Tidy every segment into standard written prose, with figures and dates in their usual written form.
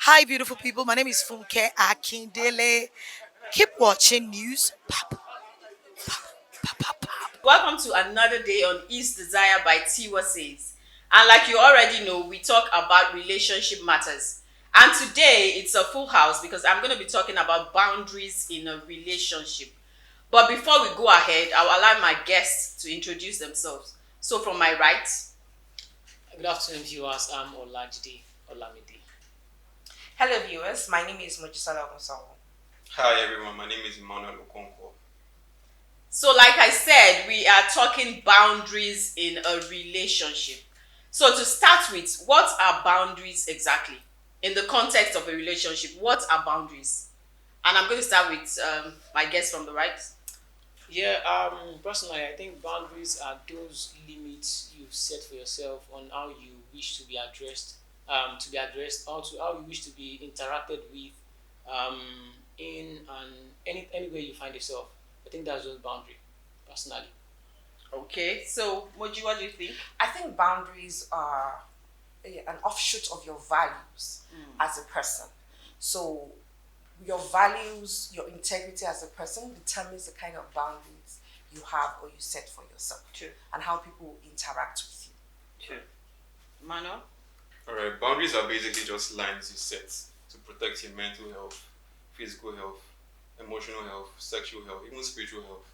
Hi, beautiful people. My name is Funke Akindele. Keep watching news. Pop, pop, pop, pop. Welcome to another day on East Desire by Tiwa Says. And like you already know, we talk about relationship matters. And today it's a full house because I'm going to be talking about boundaries in a relationship. But before we go ahead, I'll allow my guests to introduce themselves. So from my right, Good afternoon, viewers. I'm Olajide Olamide. Hello viewers, my name is Mojisala Ogunsawo. Hi everyone, my name is Emmanuel Okonkwo. so like I said, we are talking boundaries in a relationship. So to start with, what are boundaries exactly? In the context of a relationship, what are boundaries? And I'm going to start with my guest from the right. Personally, I think boundaries are those limits you set for yourself on how you wish how you wish to be interacted with, in and anywhere you find yourself. I think that's just boundary, personally. Okay, so Moji, what do you think? I think boundaries are an offshoot of your values as a person. So your values, your integrity as a person determines the kind of boundaries you have or you set for yourself. True. And how people interact with you. True. Mano? Alright, boundaries are basically just lines you set to protect your mental health, physical health, emotional health, sexual health, even spiritual health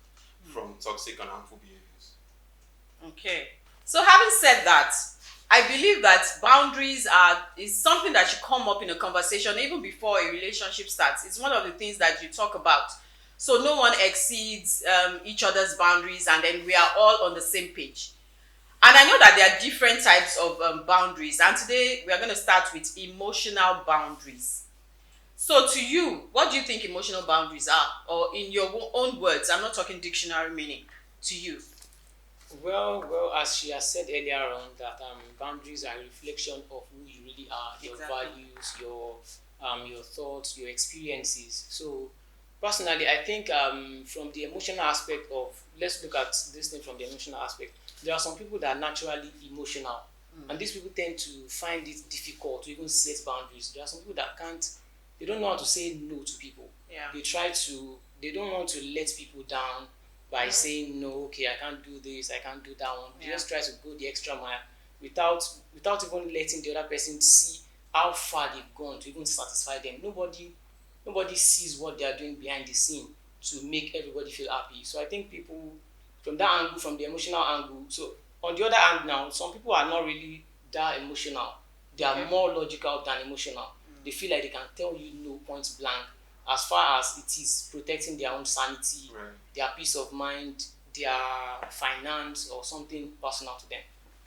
from toxic and harmful behaviors. Okay. So having said that, I believe that boundaries is something that should come up in a conversation even before a relationship starts. It's one of the things that you talk about. So no one exceeds each other's boundaries, and then we are all on the same page. And I know that there are different types of boundaries. And today we are going to start with emotional boundaries. So to you, what do you think emotional boundaries are? Or in your own words, I'm not talking dictionary meaning, to you. As she has said earlier on, that boundaries are a reflection of who you really are, your Exactly. values, your thoughts, your experiences. So, personally, I think from the emotional aspect of, let's look at this thing from the emotional aspect. There are some people that are naturally emotional, and these people tend to find it difficult to even set boundaries. There are some people that can't, they don't know how to say no to people. Yeah. They don't want to let people down by saying no. Okay, I can't do this, I can't do that one. They Yeah. just try to go the extra mile without even letting the other person see how far they've gone to even satisfy them. Nobody sees what they are doing behind the scene to make everybody feel happy. So I think people, from that angle, from the emotional angle. So on the other hand now, some people are not really that emotional. They are Okay. more logical than emotional. They feel like they can tell you no point blank, as far as it is protecting their own sanity, Right. their peace of mind, their finance, or something personal to them.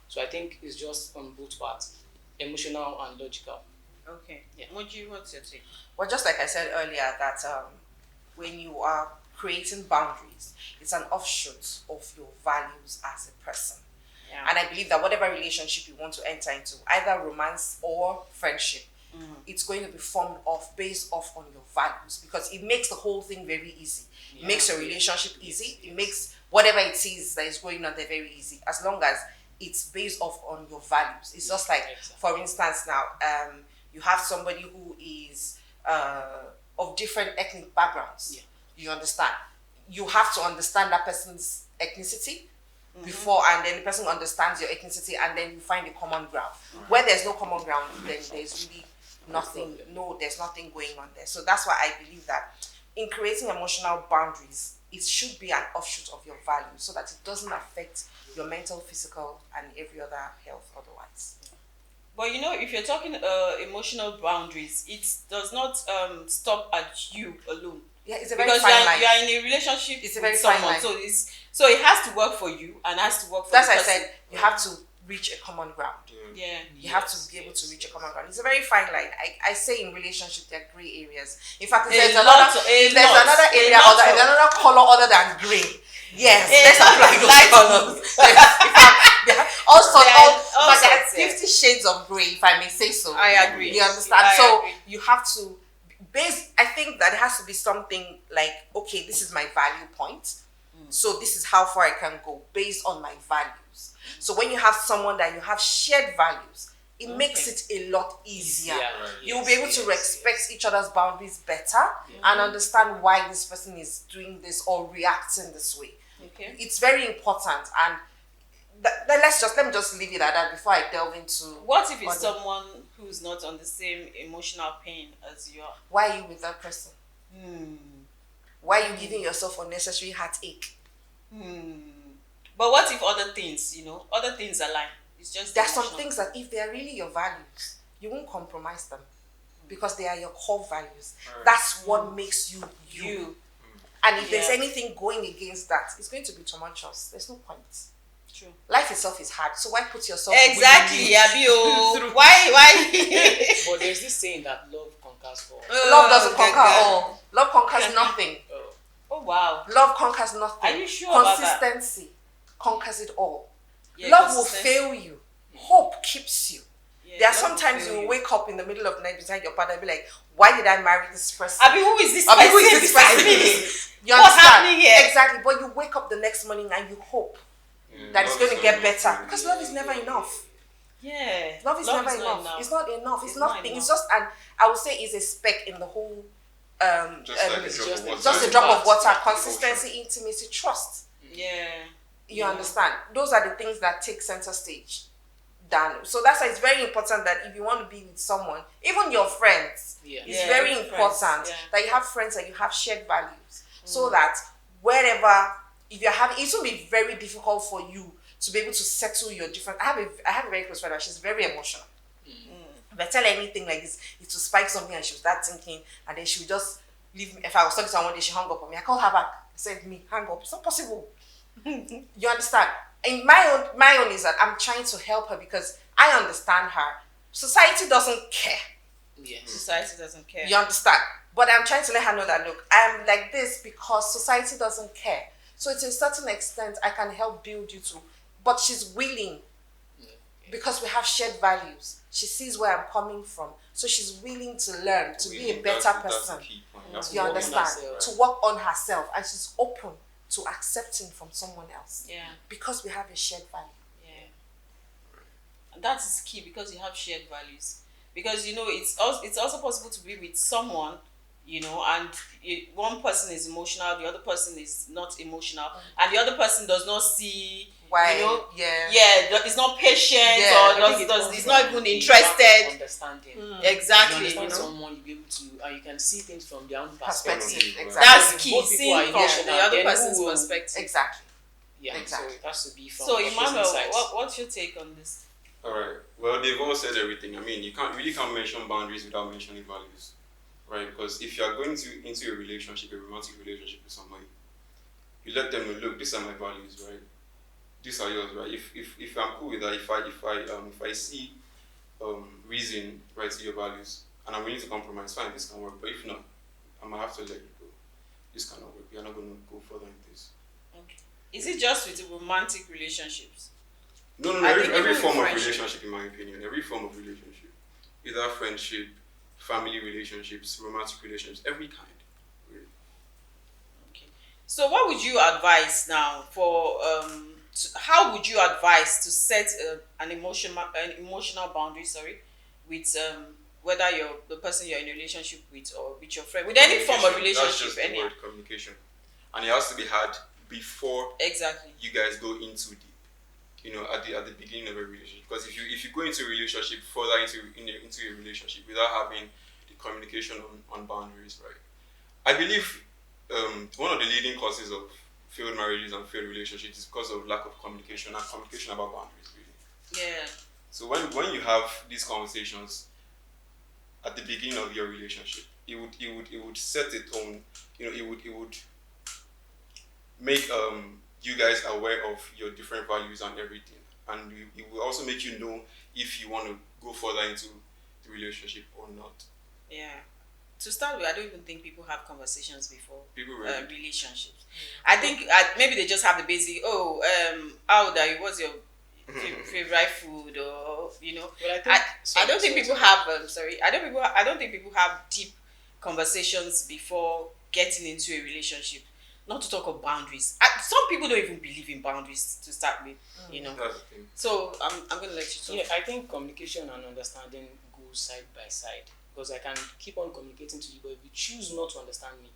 So I think it's just on both parts, emotional and logical. Okay. Yeah. Moji, what's your take? Well, just like I said earlier, that when you are creating boundaries, it's an offshoot of your values as a person. Yeah. And I believe that whatever relationship you want to enter into, either romance or friendship, it's going to be formed off based off on your values, because it makes the whole thing very easy. It makes your relationship easy. It makes whatever it is that is going on there very easy, as long as it's based off on your values. It's just like, Exactly. for instance, now you have somebody who is of different ethnic backgrounds. Yeah. You understand? You have to understand that person's ethnicity before, and then the person understands your ethnicity, and then you find a common ground. Where there's no common ground, then there's really nothing. No, there's nothing going on there. So that's why I believe that in creating emotional boundaries, it should be an offshoot of your values, so that it doesn't affect your mental, physical, and every other health otherwise. But you know, if you're talking emotional boundaries, it does not stop at you alone. Yeah, it's a very Because fine line. you are in a relationship It's a with very fine someone. line. So it has to work for you and has to work for That's the why I person. said you have to reach a common ground. Yeah. You have to be able to reach a common ground. It's a very fine line. I say in relationship there are gray areas. In fact, if there's another area other, if there's another color other than gray, yes, let's apply those colors. In fact, there are but there are sorts, yeah. 50 shades of gray, if I may say so. I agree. You understand? I So agree. you have to I think that it has to be something like, okay, this is my value point. So this is how far I can go based on my values. So when you have someone that you have shared values, it makes it a lot easier. You'll be able to respect yes. each other's boundaries better and understand why this person is doing this or reacting this way. Okay. It's very important, and let me just leave it at that before I delve into What if it's someone who's not on the same emotional pain as you are? why are you with that person? Why are you giving yourself unnecessary heartache? But what if other things, other things align? It's just There are some emotional. things that if they are really your values, you won't compromise them because they are your core values. That's what makes you you. And if there's anything going against that, it's going to be tumultuous. There's no point. True. Life itself is hard, so why put yourself Exactly, Abio. Why? But there's this saying that love conquers all. Love doesn't conquer all. Love conquers nothing. Oh wow. Love conquers nothing. Are you sure about that? Consistency conquers it all. Yeah, Love will consistency. fail you. Hope keeps you. Yeah, There are love will sometimes fail you you. will wake up in the middle of the night beside your partner and be like, why did I marry this person? Abi, who is this Abi, person? who is this beside person? me? You What's understand? happening here? Exactly. But you wake up the next morning and you hope that it's love going is to get not better. enough. Because love is never enough. Yeah. Love is never not enough. It's not enough. It's It's not nothing. enough. It's just I would say it's a speck in the whole Just like a drop of water. just a drop of water. Consistency, intimacy, trust. Yeah. You understand? Those are the things that take center stage. So that's why it's very important that if you want to be with someone, even your friends, Yeah. it's very even important friends, that you have friends and you have shared values. So that wherever, if you're having, it will be very difficult for you to be able to settle your different. I have a very close friend, and she's very emotional. If I tell her anything like this, it will spike something and she will start thinking, and then she will just leave me. If I was talking to someone, she hung up on me. I called her back. I said, "Me, hang up. It's not possible." You understand? And my own is that I'm trying to help her because I understand her. Society doesn't care. Yeah. Society doesn't care. You understand? But I'm trying to let her know that, look, I'm like this because society doesn't care. So to a certain extent, I can help build you too. But she's willing because we have shared values. She sees where I'm coming from. So she's willing to learn, to be a better person. You work on understand? herself. To work on herself. And she's open to accepting from someone else. Yeah. Because we have a shared value. Yeah. And that is key because you have shared values. Because it's also possible to be with someone, and one person is emotional, the other person is not emotional, and the other person does not see Why? is not patient Yeah. or is not even interested. Understanding. Exactly. If you understand someone, you'll be able to, and you can see things from their own Perspective. perspective. Exactly. That's If key. both people Seeing are from emotional, the other then person's who will- perspective. Exactly. Yeah, Exactly. so it has to be from So opposing Emmanuel, sides. what's your take on this? Alright. Well, they've all said everything. I mean, you can't mention boundaries without mentioning values, right? Because if you are going into a relationship, a romantic relationship with somebody, you let them know, look, these are my values, right? These are yours, right? If I'm cool with that, if I see reason, right, to your values, and I'm willing to compromise, fine, this can work. But if not, I'm gonna have to let you go. This cannot work. We are not gonna go further in this. Okay. Is it just with romantic relationships? No. I think Every even form of friendship. relationship, in my opinion, every form of relationship, either friendship, family relationships, romantic relationships, every kind. Really. Okay. So what would you advise now for how would you advise to set an emotional boundary, with whether you're the person you're in a relationship with or with your friend, with any form of Communication, that's relationship, just the word, communication, and it has to be had before exactly. you guys go into at the beginning of a relationship. Because if you go into a relationship further into a relationship without having the communication on boundaries, right? I believe one of the leading causes of failed marriages and failed relationships is because of lack of communication and communication about boundaries, really. Yeah. So when you have these conversations at the beginning of your relationship, it would set a tone. It would make you guys aware of your different values and everything, and it will also make you know if you want to go further into the relationship or not. Yeah. To start with, I don't even think people have conversations before People really relationships. I think maybe they just have the basic. How old are you? What's your favorite food? Or But I don't think people have. I don't think people have deep conversations before getting into a relationship. not to talk of boundaries. Some people don't even believe in boundaries to start with, you know. That's the thing. So I'm going to let you talk. Yeah, I think communication and understanding go side by side, because I can keep on communicating to you, but if you choose not to understand me,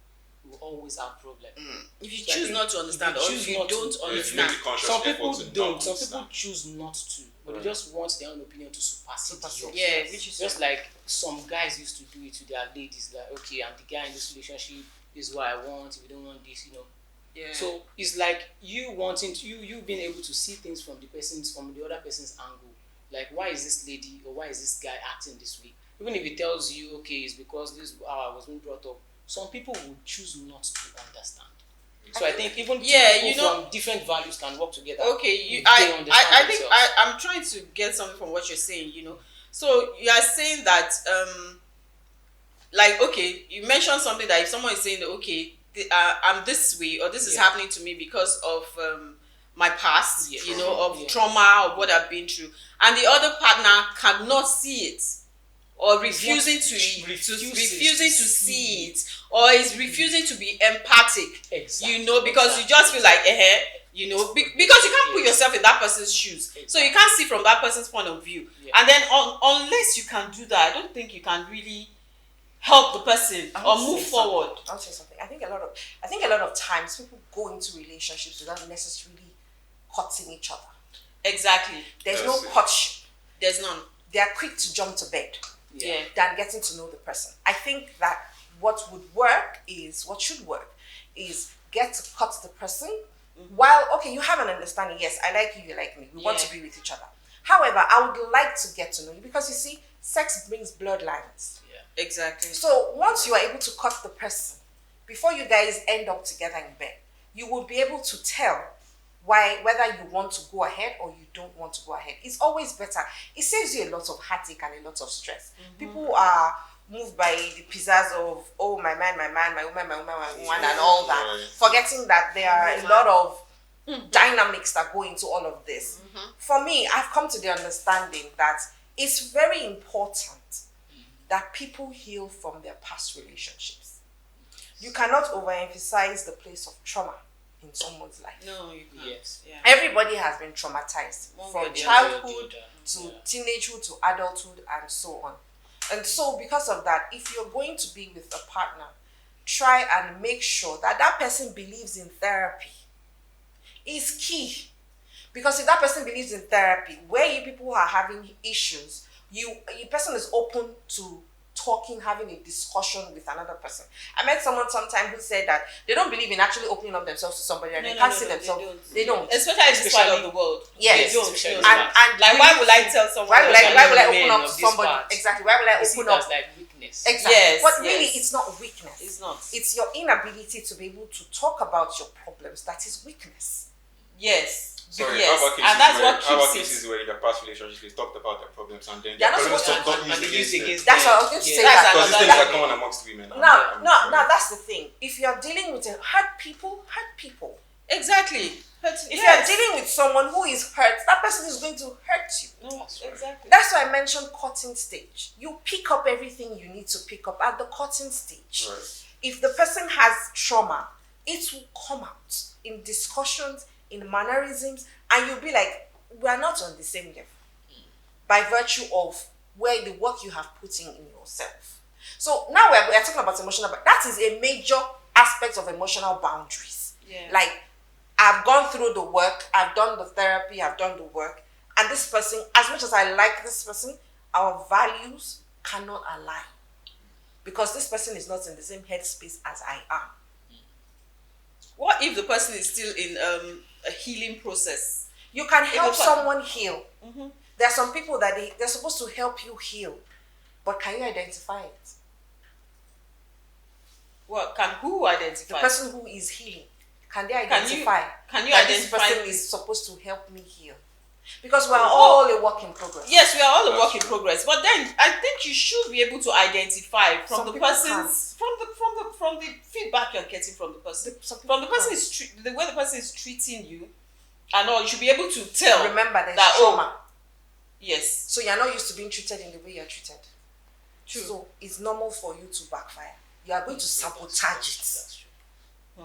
we will always have problems. If you So I choose think not to understand, or if you not to- don't Yeah, if you understand, make a conscious Some people effort to don't. not Some people understand. choose not to, but Right. they just want their own opinion to supersede yours. yeah, which is Just like some guys used to do it to their ladies, like, okay, I'm the guy in this relationship, this is what I want, if you don't want this, yeah. So it's like you wanting to, you being able to see things from the other person's angle. Like, why is this lady or why is this guy acting this way? Even if he tells you, okay, it's because this is how I was being brought up, some people would choose not to understand. So I think even two people from different values can work together. Okay, if they understand I think themselves. I'm trying to get something from what you're saying, So you are saying that, like, okay, you mentioned something that if someone is saying that, okay, I'm this way, or this is happening to me because of my past, of trauma or what I've been through, and the other partner cannot see it, or refusing to see it, or is refusing to be empathic, because you just feel like, because you can't put yourself in that person's shoes, so you can't see from that person's point of view, and then unless you can do that, I don't think you can really help the person or move forward. I'll say something. I think a lot of times people go into relationships without necessarily courting each other. Exactly. There's no courtship. There's none. They are quick to jump to bed. Yeah. Than getting to know the person. I think that what should work is get to cut the person. While, okay, you have an understanding, yes, I like you, you like me, we want to be with each other. However, I would like to get to know you, because you see, sex brings bloodlines. Exactly. So once you are able to cut the person, before you guys end up together in bed, you will be able to tell whether you want to go ahead or you don't want to go ahead. It's always better. It saves you a lot of heartache and a lot of stress. People are moved by the pizzazz of, oh, my man, my woman, and all that, forgetting that there are a lot of dynamics that go into all of this. For me, I've come to the understanding that it's very important that people heal from their past relationships. You cannot overemphasize the place of trauma in someone's life. No, you can't. Yes. Yeah. Everybody has been traumatized from childhood to teenagehood to adulthood and so on. And so because of that, if you're going to be with a partner, try and make sure that that person believes in therapy. Is key. Because if that person believes in therapy, where you people are having issues, your person is open to talking, having a discussion with another person. I met someone sometime who said that they don't believe in actually opening up themselves to somebody, and they can't see themselves. They don't. Especially in this part of the world. Yes. They don't. And like, why would I tell someone? Why will I open men up of to this somebody? part, Exactly. Why will I open up? That's like weakness. Exactly. Yes, But really, yes. it's not weakness. It's not. It's your inability to be able to talk about your problems that is weakness. Yes. Sorry, yes. how about And that's what how about keeps cases where in their past relationships they talked about their problems and then They're their not problems supposed to- got and used used against them? against That's what I was going to say. That's That. Because these things are common amongst women. Now, that's the thing. If you're dealing with hurt people. Exactly. If you're dealing with someone who is hurt, that person is going to hurt you. No, exactly. That's why I mentioned cutting stage. You pick up everything you need to pick up at the cutting stage. Right. If the person has trauma, it will come out in discussions, in mannerisms, and you'll be like, we are not on the same level by virtue of where the work you have put in yourself. So now we are talking about emotional, but that is a major aspect of emotional boundaries. Yeah. Like, I've gone through the work, I've done the therapy, I've done the work, and this person, as much as I like this person, our values cannot align because this person is not in the same headspace as I am. What if the person is still in a healing process? You can help If the- someone heal. There are some people that they're supposed to help you heal, but can you identify it? What who The identify? person who is healing, can they Can you identify that this identify? person is supposed to help me heal? Because we're all a work in progress. Yes, we are all a work in progress. But then I think you should be able to identify from Some the people person's from the feedback you're getting from the person. Some people From the person the way the person is treating you and all, you should be able to tell. Remember, there's that, trauma. Yes. So you're not used to being treated in the way you're treated. True. So it's normal for you to backfire. You are going to sabotage it. That's true.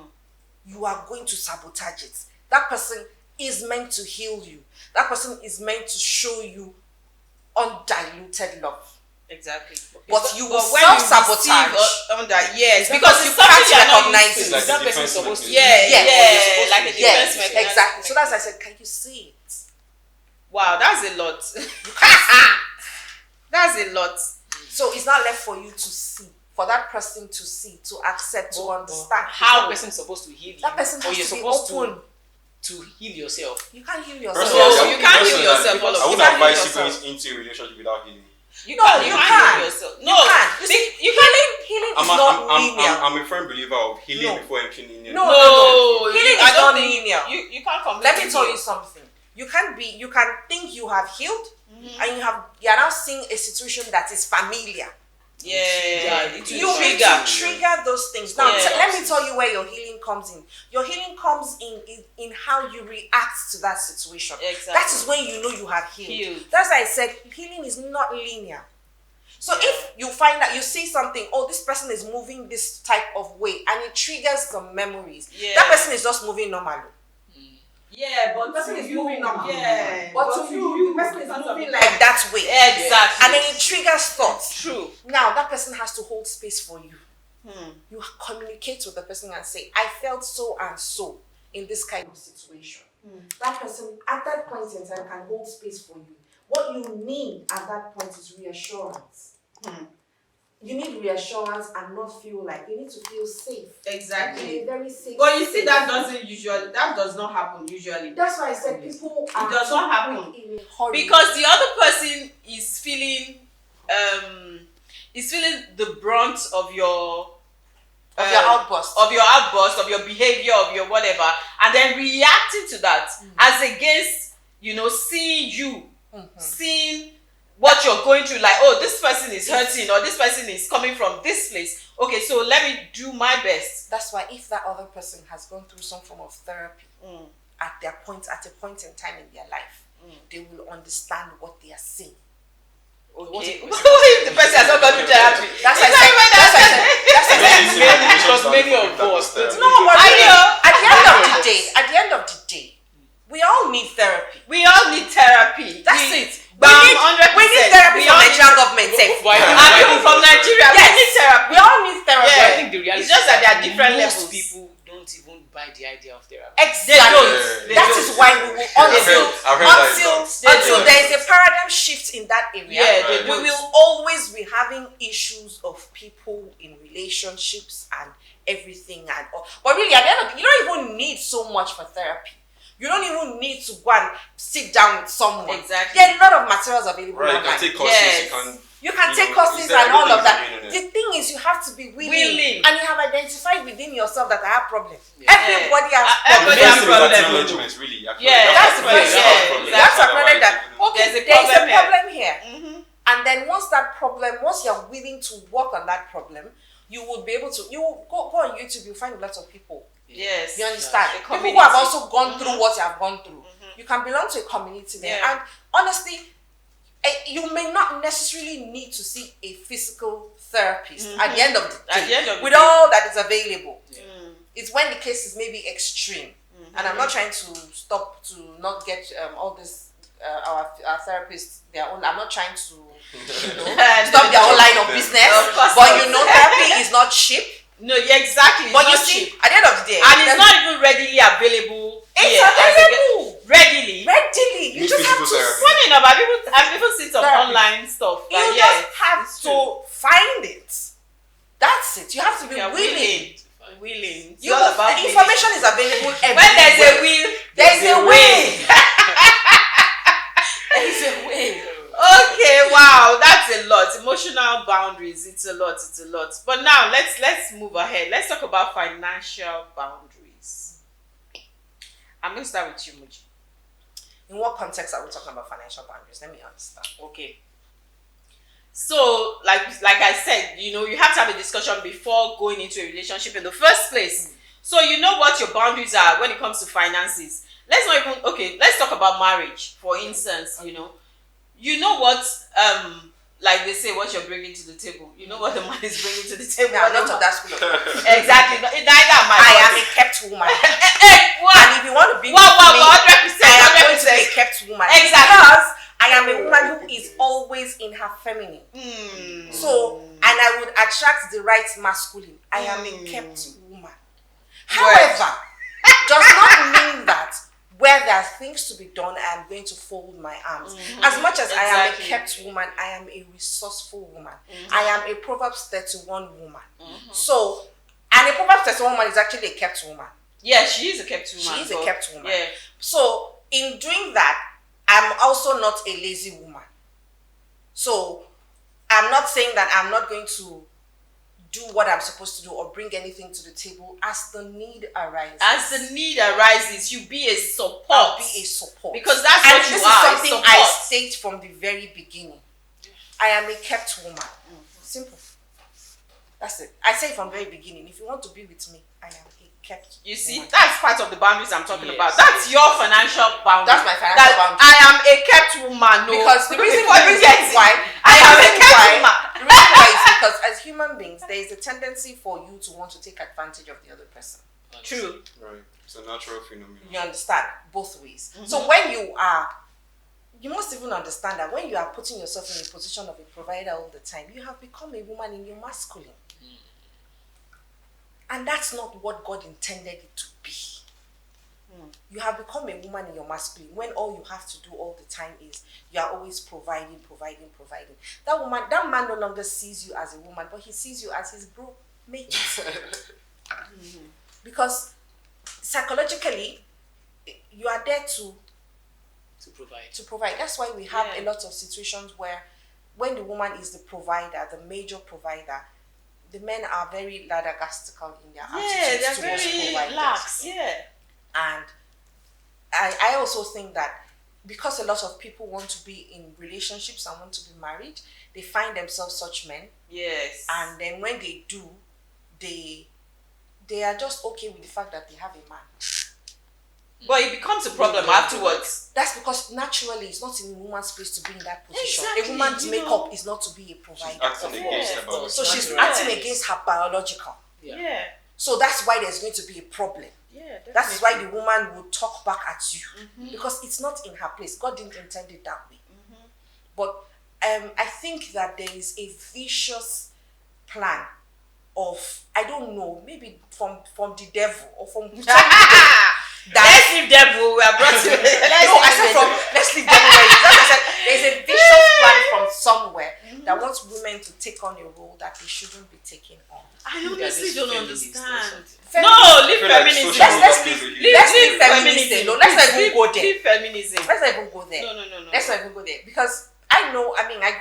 you are going to sabotage it. That person is meant to heal you. That person is meant to show you undiluted love. Exactly. But you will when you self-sabotage. receive under, yes, because you it's something can't you're not recognize used it. to. It's like that a person is defense supposed to mechanism. Like a defense Yes, mechanism. exactly. So that's why I said, can you see it? Wow, that's a lot. That's a lot. So it's not left for you to see, for that person to see, to accept, to understand. How that person is supposed to heal you, That person or has you're to be supposed open. to heal yourself. You can't heal yourself. Personally, So I you would- can't heal personally, yourself, all of I you wouldn't can't heal advise you yourself. going into a relationship without healing. You No, can't. you can't can't. heal yourself. No, You can't. You see, you can't. healing is I'm a, not I'm, linear. I'm a firm believer of healing No. before entering in. No. No, Healing I is don't not think linear. you can't completely. Let me tell heal. you something. You can think you have healed, and you are now seeing a situation that is familiar. Yeah, it You will need trigger. to trigger those things. Now, Yeah. let me tell you where your healing comes in. Your healing comes in how you react to that situation. Exactly. That is when you know you have healed. That's why I said healing is not linear. So if you find that you see something, oh, this person is moving this type of way, and it triggers some memories, that person is just moving normally. Yeah, but The person is moving normal. Yeah, But to you, the person is moving like that way. Exactly. And then it triggers thoughts. True. Now that person has to hold space for you. Hmm. You communicate with the person and say, I felt so and so in this kind of situation. That person at that point in time can hold space for you. What you need at that point is reassurance. You need reassurance and not feel like you need to feel safe. Exactly. In a very safe. But you see, space. that does not happen usually. That's why I said people are does not happen. quick in a hurry. Because the other person is feeling the brunt of your outburst. of your behavior, of your whatever, and then reacting to that as against seeing you, seeing what you're going through, like, oh, this person is hurting, or this person is coming from this place. Okay, so let me do my best. That's why if that other person has gone through some form of therapy at a point in time in their life, they will understand what they are saying. Okay. If the person has not gone through therapy, That's why I said. Because many of us. No, but really, at the end of the day, we all need therapy. we all need therapy. That's it. We We need therapy from Nigerian government. And people from Nigeria, we need therapy. We all need therapy. Yeah. I think the reality It's just that there are different most levels. people don't even buy the idea of therapy. Exactly. They That don't. is why we will I've heard until there is a paradigm shift in that area. Yeah, they we do. will always be having issues of people in relationships and everything and all. But really, at the end of the, you don't even need so much for therapy. You don't even need to go and sit down with someone. Exactly. There are a lot of materials available Right, you online. can take courses, Yes. You can take know, courses is there and all of everything that. on the internet? The thing is, you have to be Willing. and you have identified within yourself that I have problems. Yeah. Everybody has Everybody problems. has problems. Acknowledgement, really. Yeah, That's the Yeah, first yeah, step. yeah. You have to acknowledge that, okay, There's a there is a problem problem here. And then once you're willing to work on that problem, you will be able to, you will go on YouTube, you'll find a lot of people. Yes. You understand? The People who community. have also gone through what you have gone through. You can belong to a community there. Yeah. And honestly, you may not necessarily need to see a physical therapist at the end of the day. At the end of the with day. all that is available. It's when the case is maybe extreme. And I'm not trying to stop to not get all this our therapists their own. I'm not trying to stop their own line of business. Of course But not. therapy is not cheap. No, yeah, exactly. But you It's not see, cheap. at the end of the day, And it's not even readily available. it's here as a- available. readily. Readily. You Need just have physical to therapy. Funny enough, I've even seen some Therapy. online stuff. You Like, just have it's to true. find it. That's it. You have to be You're willing. Willing. It's You all about the information is available everywhere. When there's a will, There's a way. There's a way. Okay, wow, that's a lot. Emotional boundaries, it's a lot. But now let's move ahead. Let's talk about financial boundaries. I'm going to start with you, Muji. In what context are we talking about financial boundaries? Let me understand. Okay. So, like I said, you have to have a discussion before going into a relationship in the first place. So you know what your boundaries are when it comes to finances. Let's talk about marriage, for instance. You know what like they say, what you're bringing to the table. You know what the man is bringing to the table. Yeah, What not the of man- that school of thought. Exactly. Neither am I. I am a kept woman. What? And if you want to be Wow, with me, 100%. I am going to be a kept woman. Exactly. Because I am a woman who is always in her feminine. So, and I would attract the right masculine. I am a kept woman. However, does not mean that where there are things to be done, I am going to fold my arms. As much as I am a Exactly. kept woman, I am a resourceful woman. I am a Proverbs 31 woman. So, and a Proverbs 31 woman is actually a kept woman. Yeah, she is a kept woman. She is a kept woman. Yeah. So, in doing that, I'm also not a lazy woman. So, I'm not saying that I'm not going to do what I'm supposed to do or bring anything to the table as the need arises. As the need arises, you be a support. I'll be a support. Because that's and what this you is are, a something support. I state from the very beginning. I am a kept woman. Simple. That's it. I say it from the very beginning. If you want to be with me, I am a kept You see, woman. that's part of the boundaries I'm talking Yes. about. That's your financial boundary. That's my financial boundary. I am a kept woman. No. Because the reason Before you get it, why I am a kept woman. the reason why is because as human beings, there is a tendency for you to want to take advantage of the other person. True. Right. It's a natural phenomenon. You understand both ways. So when you must even understand that when you are putting yourself in a position of a provider all the time, you have become a woman in your masculine. And that's not what God intended it to be. You have become a woman in your masculine when all you have to do all the time is you are always providing. That man no longer sees you as a woman, but he sees you as his bro mate. Because psychologically, you are there to provide. That's why we have a lot of situations where when the woman is the provider, the major provider, the men are very lackadaisical in their attitudes they're towards very providers. lax. Yeah. And I also think that because a lot of people want to be in relationships and want to be married, they find themselves such men. Yes. And then when they do, they are just okay with the fact that they have a man. But it becomes a problem afterwards. That's because naturally it's not in a woman's place to be in that position. Exactly, A woman's you makeup know. is not to be a provider. Acting against Yeah. her biology. So she's Natural. acting against her biological. Yeah. So that's why there's going to be a problem. Yeah. That is why the woman will talk back at you because it's not in her place. God didn't intend it that way. But I think that there is a vicious plan of, I don't know, maybe from the devil or from Let's leave devil. We are brought to. let's leave devil where it is. As I said, there's a vicious plan from somewhere that wants women to take on a role that they shouldn't be taking on. I They're honestly just don't feminists or understand. something. No, leave I feel like feminism. social Let's justice leave- is let's really- leave feminism alone. Let's not even go there. Leave feminism. Let's not even go there. No. Let's not even go there because I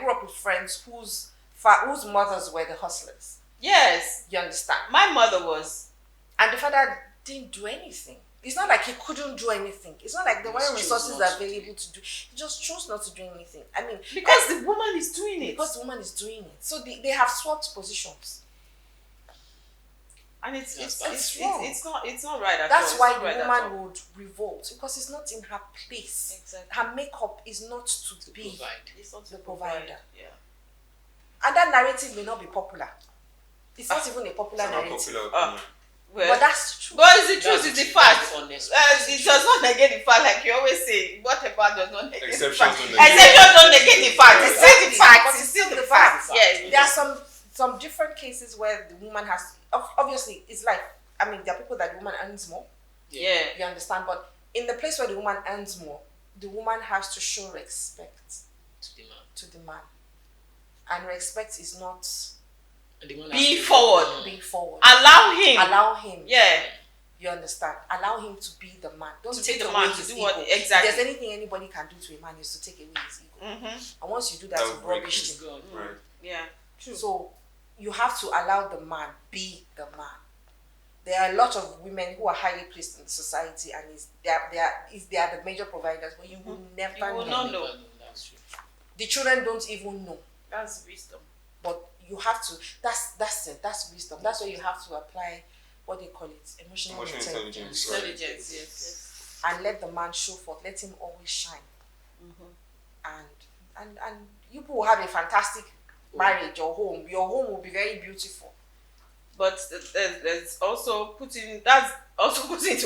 grew up with friends whose mothers were the hustlers. Yes. You understand? My mother was. And the father didn't do anything. It's not like he couldn't do anything. It's not like there weren't chose resources not to. available to do. He just chose not to do anything. I mean, Because the woman is doing it. because the woman is doing it. So they have swapped positions. And it's wrong. it's not right at all. That's It's why not right the at all. woman would revolt because it's not in her place. Exactly. Her makeup is not to be. Provide. It's not the to provider. provide. Yeah. And that narrative may not be popular. It's not even a popular It's not narrative. popular opinion. Well, But that's the truth. but it's the truth. That's It's the truth, fact. that's honest. It does not negate the fact, like you always say. Whatever does not negate the Exceptions fact. don't negate. Exceptions don't negate the fact. It's still the Exactly. fact. But It's still the fact. Yeah. There are some different cases where the woman has obviously it's like there are people that the woman earns more. Yeah. You understand? But in the place where the woman earns more, the woman has to show respect To the man. and respect is not And the man Be has to- forward. being forward. Allow him. Allow him. Yeah. You understand? Allow him to be the man. Don't To take be the away man, to his do ego. what- If exactly. there's anything anybody can do to a man is to take away his ego. And once you do that, That you've would break rubbished It's him. gone. Right. Yeah. True. So you have to allow the man be the man. There are a lot of women who are highly placed in the society and they are the major providers, but you will never You will know. not Never know. know, that's true. The children don't even know. That's wisdom. But you have to that's it. That's wisdom. That's where you have to apply what they call it, emotional intelligence. Intelligence. Right. Intelligence. Yes. And let the man show forth. Let him always shine. And you people will have a fantastic marriage or home. Your home will be very beautiful. But there's also putting into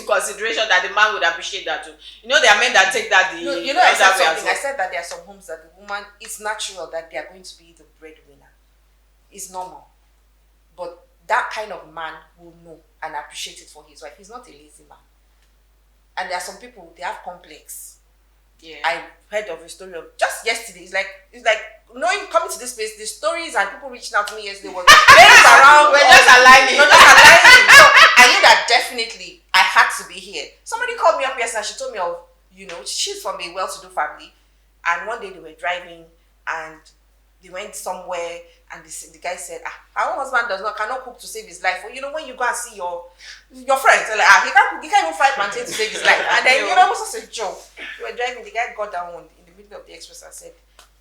consideration that the man would appreciate that too. You know, there are men that take that the No, you know, I said other way as something. well. I said that there are some homes that the woman, it's natural that they are going to be the breadwinner. It's normal. But that kind of man will know and appreciate it for his wife. He's not a lazy man. And there are some people, they have complex. Yeah. I heard of a story of just yesterday. It's like knowing coming to this place, the stories and people reaching out to me yesterday was ladies around. We're just aligning. No, just aligning. So I knew that definitely I had to be here. Somebody called me up yesterday. She told me of, she's from a well-to-do family, and one day they were driving and they went somewhere, and the guy said, our husband cannot cook to save his life. Or when you go and see your friends, they're like, he can't even fry plantain to save his life. And then it was just a joke. We were driving, the guy got down in the middle of the express and said,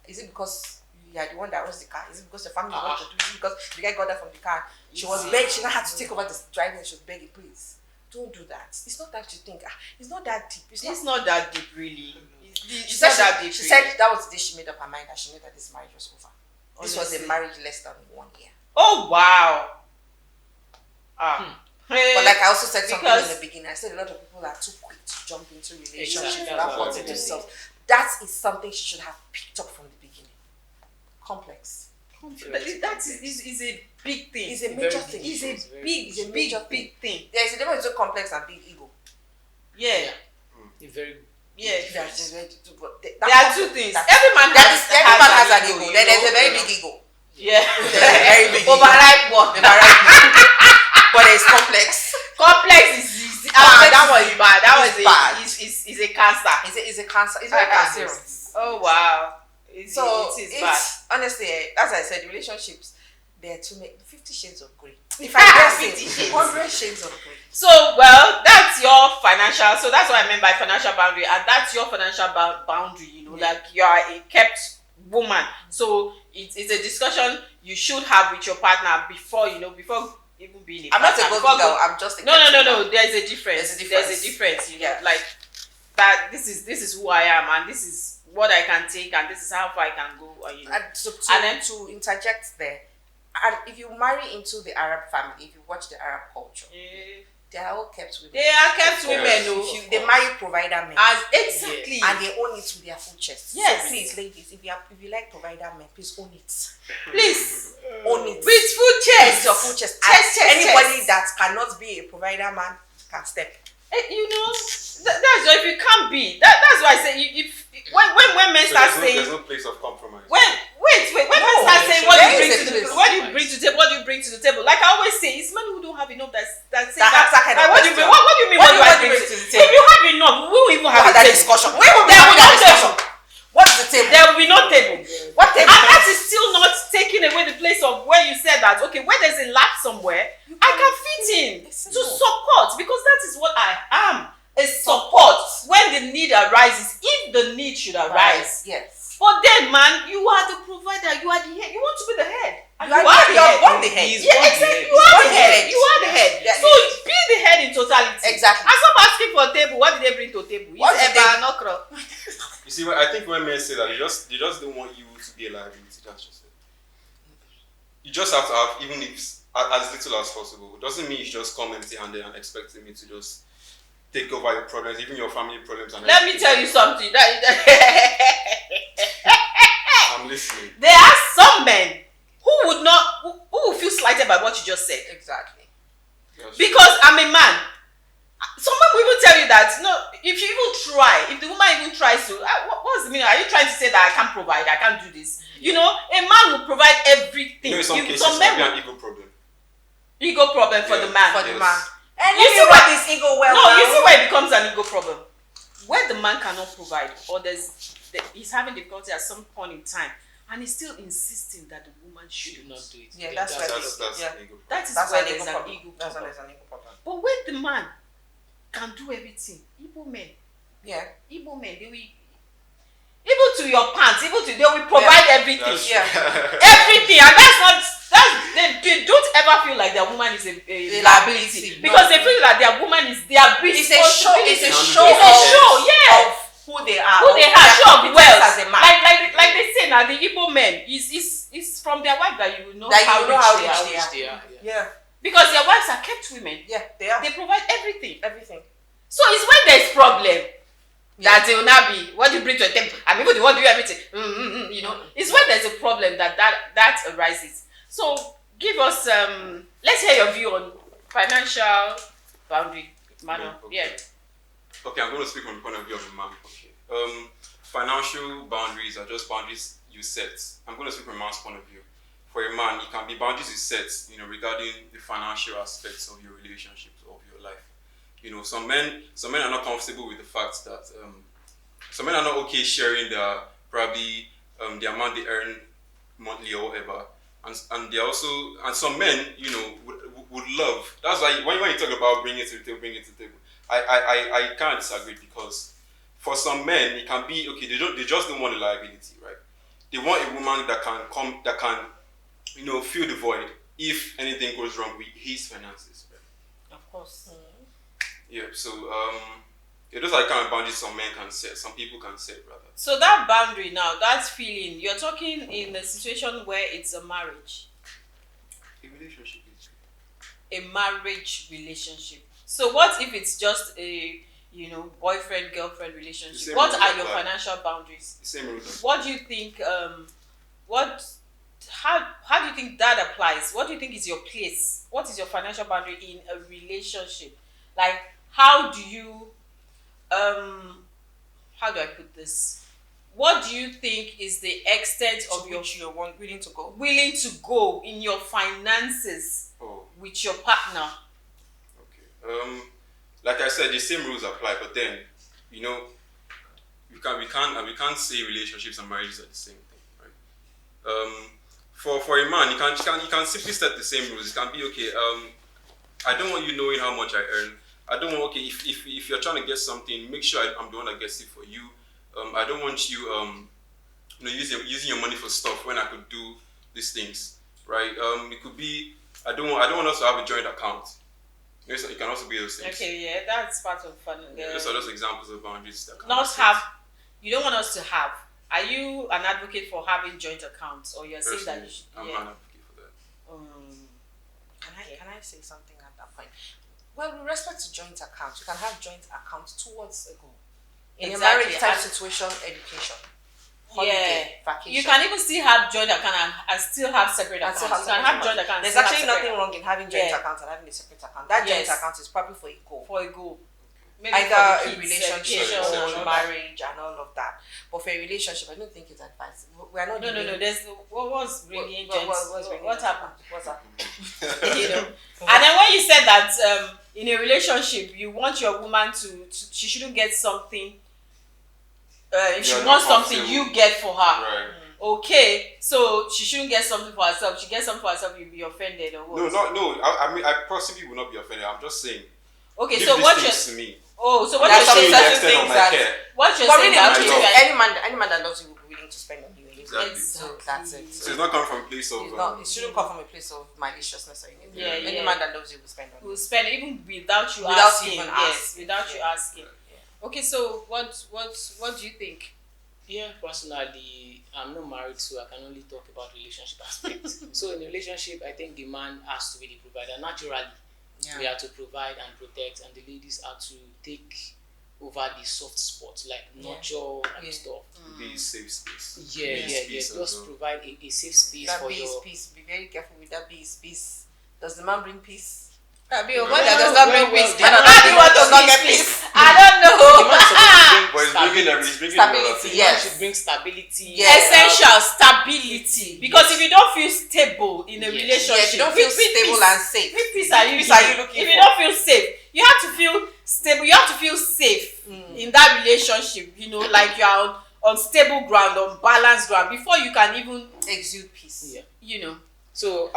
is it because you are the one that owns the car? Is it because your family wants to do it? Is it because the guy got that from the car? She was begging, she now had to take over the driving, she was begging, please, don't do that. It's not that you think, it's not that deep. It's not that deep, really. She said that was the day she made up her mind that she knew that this marriage was over. This was a marriage less than 1 year. Oh, wow. But like I also said something in the beginning, I said a lot of people are too quick to jump into relationships without putting themselves. That is something she should have picked up from the beginning. Complex. That is a big thing. It's a major thing. It's a big thing. There's a difference between complex and big ego. Yeah. Very Yeah. There are two things. Every man has an ego. Then there's a very big ego. Yeah. There's a very big ego. Overripe one. But it's complex. Complex is that one is bad. That was bad. Is a cancer. It's a cancer. It's very cancerous. Oh wow. It is bad. Honestly, as I said, relationships, there are too many. 50 shades of grey. If I can say 100 shades of grey. So, well, that's your financial. So that's what I meant by financial boundary, and that's your financial boundary. Like you are a kept woman. So it's a discussion you should have with your partner before even being a partner. I'm not a gold girl. I'm just a no. There's a difference. There's a difference. Like that. This is who I am, and this is what I can take, and this is how far I can go. And then to interject there, and if you marry into the Arab family, if you watch the Arab culture, they are all kept women. They are kept women. They marry provider men. Exactly. And they own it with their full chest. Yes. So please, ladies, if you like provider men, please own it. Please own it. with full chest. With your full chest. Anybody that cannot be a provider man can step. That's why if you can't be. That's why I say when men start saying there's no place of compromise. When men start saying what do you bring to the table? Like I always say, it's men who don't have enough that say that. What do you mean? What do I bring to the table? If you have enough, we won't even have that discussion. We will have that discussion. What's the table? There will be no table. What table? And that is still not taking away the place of where you said that, okay, where there's a lap somewhere, I can fit in to support, because that is what I am. A support when the need arises, if the need should arise. Yes. But then, man, you are the provider, you are the head. You want to be the head. You are the head. Yeah, exactly. You are the head. You are the head. So be the head in totality. Exactly. And some asking for a table, what did they bring to a table? What did they You see, I think when men say that, they just don't want you to be a liability. That's just it. You just have to have, even if as little as possible. It doesn't mean you just come empty-handed and expecting me to just take over your problems, even your family problems. And let me tell you something. I'm listening. There are some men who will feel slighted by what you just said. Exactly. Yes. Because I'm a man. Someone will even tell you that, if you even try, if the woman even tries to, what's the meaning? Are you trying to say that I can't provide, I can't do this? A man will provide everything. In some cases, it might be an ego problem. Ego problem for the man. For the man. And you see where this ego well. No, you see where it becomes an ego problem. Where the man cannot provide, or he's having difficulty at some point in time, and he's still insisting that the woman should not do it. Yeah, that's an ego problem. That is where there's an ego problem. That's why there's an ego problem. But when the man can do everything, Igbo men, they will, even to your pants, they will provide everything. Everything, and they don't ever feel like their woman is a liability, because they feel like their woman is their responsibility. It's a show of who they are. Who they or are, their sure, competence well, as a man. like they say now, the Igbo men is from their wife that you will know That how you know how rich they rich are. they Which are. they are, yeah. Yeah, Because their wives are kept women. yeah, they are. They provide everything. Everything. So it's when there's problem that they will not be, what do you bring to a table? I'm even the one do everything. You know, it's when there's a problem that arises. So give us let's hear your view on financial boundary, Manuel. Okay. Yeah. Okay, I'm going to speak from the point of view of a man. Okay. Financial boundaries are just boundaries you set. I'm going to speak from a man's point of view. For a man, it can be boundaries you set, regarding the financial aspects of your relationship, of your life. Some men are not comfortable with the fact that some men are not okay sharing their probably the amount they earn monthly or whatever, and they also, and some men would love. That's why when you talk about bring it to the table, I can't disagree, because for some men it can be okay. They just don't want a liability, right? They want a woman that can fill the void if anything goes wrong with his finances, right? Of course. Yeah, so those are the kind of boundaries some men can set, some people can set rather. So that boundary now, that feeling, you're talking in a situation where it's a marriage. A relationship is A marriage relationship. So what if it's just a boyfriend girlfriend relationship? same What rules are your apply. financial boundaries? the same rules. What do you think how do you think that applies? What do you think is your place? What is your financial boundary in a relationship? Like, how do you how do I put this? What do you think is the extent of your which you're willing to go. willing to go in your finances Oh, with your partner? okay. Like I said, the same rules apply, but then, we can't say relationships and marriages are the same thing, right? For a man, you can simply set the same rules. It can be okay. I don't want you knowing how much I earn. I don't want, okay, if you're trying to get something, make sure I'm the one that gets it for you. I don't want you using your money for stuff when I could do these things, right? It could be I don't want us to have a joint account. It can also be those things. Okay, yeah, that's part of fun. Those are just examples of boundaries that can Not be set. have. You don't want us to have. Are you an advocate for having joint accounts, or you're saying that you should? I'm Yeah. not an advocate for that. Can I say something at that point? Well, with respect to joint accounts, you can have joint accounts towards a goal. In Exactly, a marriage type and- situation, education, Yeah, holiday, vacation. you can even still have joint account and still have separate And accounts. still have You can separate have accounts. joint account. and There's still have actually separate nothing wrong in having joint Yeah. accounts and having a separate account. That joint Yes. account is probably for a goal. for a goal. Maybe Either for a the kids, relationship education, Sorry, or sorry. marriage and all of that. But for a relationship, I don't think it's advisable. We are not No. giving- There's what's bringing What- what's bringing what it? happened? What's happened? And then when you said that in a relationship you want your woman to she shouldn't get something. If she You're wants not something, comfortable. you get for her. Right. Okay, so she shouldn't get something for herself. She gets something for herself, you'll be offended or what? No. I mean, I possibly will not be offended. I'm just saying. Okay, Give so these what things you're to me. so what There are you're some saying to the that certain extent of things my that- care. what you're But saying really, that I okay, love- any man that loves you will be willing to spend on you anyway. Exactly. So that's it. So it's not coming from a place of. It shouldn't come from a place of maliciousness or anything. Yeah, Any yeah. man that loves you will spend on will you. spend even without you Without asking. even Yes, asking. without you Yeah. asking. Okay, so what do you think? Yeah, personally, I'm not married, so I can only talk about relationship aspects. So in a relationship, I think the man has to be the provider. Naturally, we are to provide and protect, and the ladies are to take over the soft spots like nurture and Yeah. stuff. Be safe space. Yeah. Space as Just well. provide a safe space That for bee is your. peace. Be very careful with that bee is peace. Does the man bring peace? That be Well, one that does not bring well, peace. well, Man, the the one does not get peace. I don't The know. man is supposed to But it's bringing bring Stability, The yes. man should bring stability. Yeah. Essential stability, because if you don't feel stable in a Yes. relationship, Yes, you don't feel which stable peace- and safe. which peace are you Peace are you giving? looking If you for? don't feel safe, you have to feel stable. You have to feel safe in that relationship. Like you are on stable ground, on balanced ground, before you can even Exude peace. Yeah. So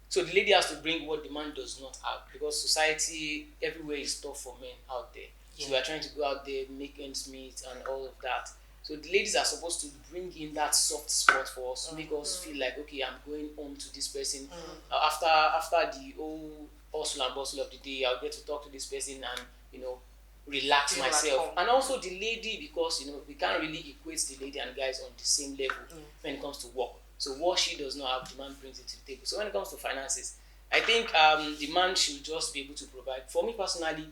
so the lady has to bring what the man does not have, because society everywhere is tough for men out there. So we are trying to go out there, make ends meet and all of that. So the ladies are supposed to bring in that soft spot for us, make us feel like, okay, I'm going home to this person. After the whole hustle and bustle of the day, I'll get to talk to this person and relax Feel at myself. home. And also the lady, because we can't really equate the lady and guys on the same level when it comes to work. So what she does not have, the man brings it to the table. So when it comes to finances, I think the man should just be able to provide. For me personally,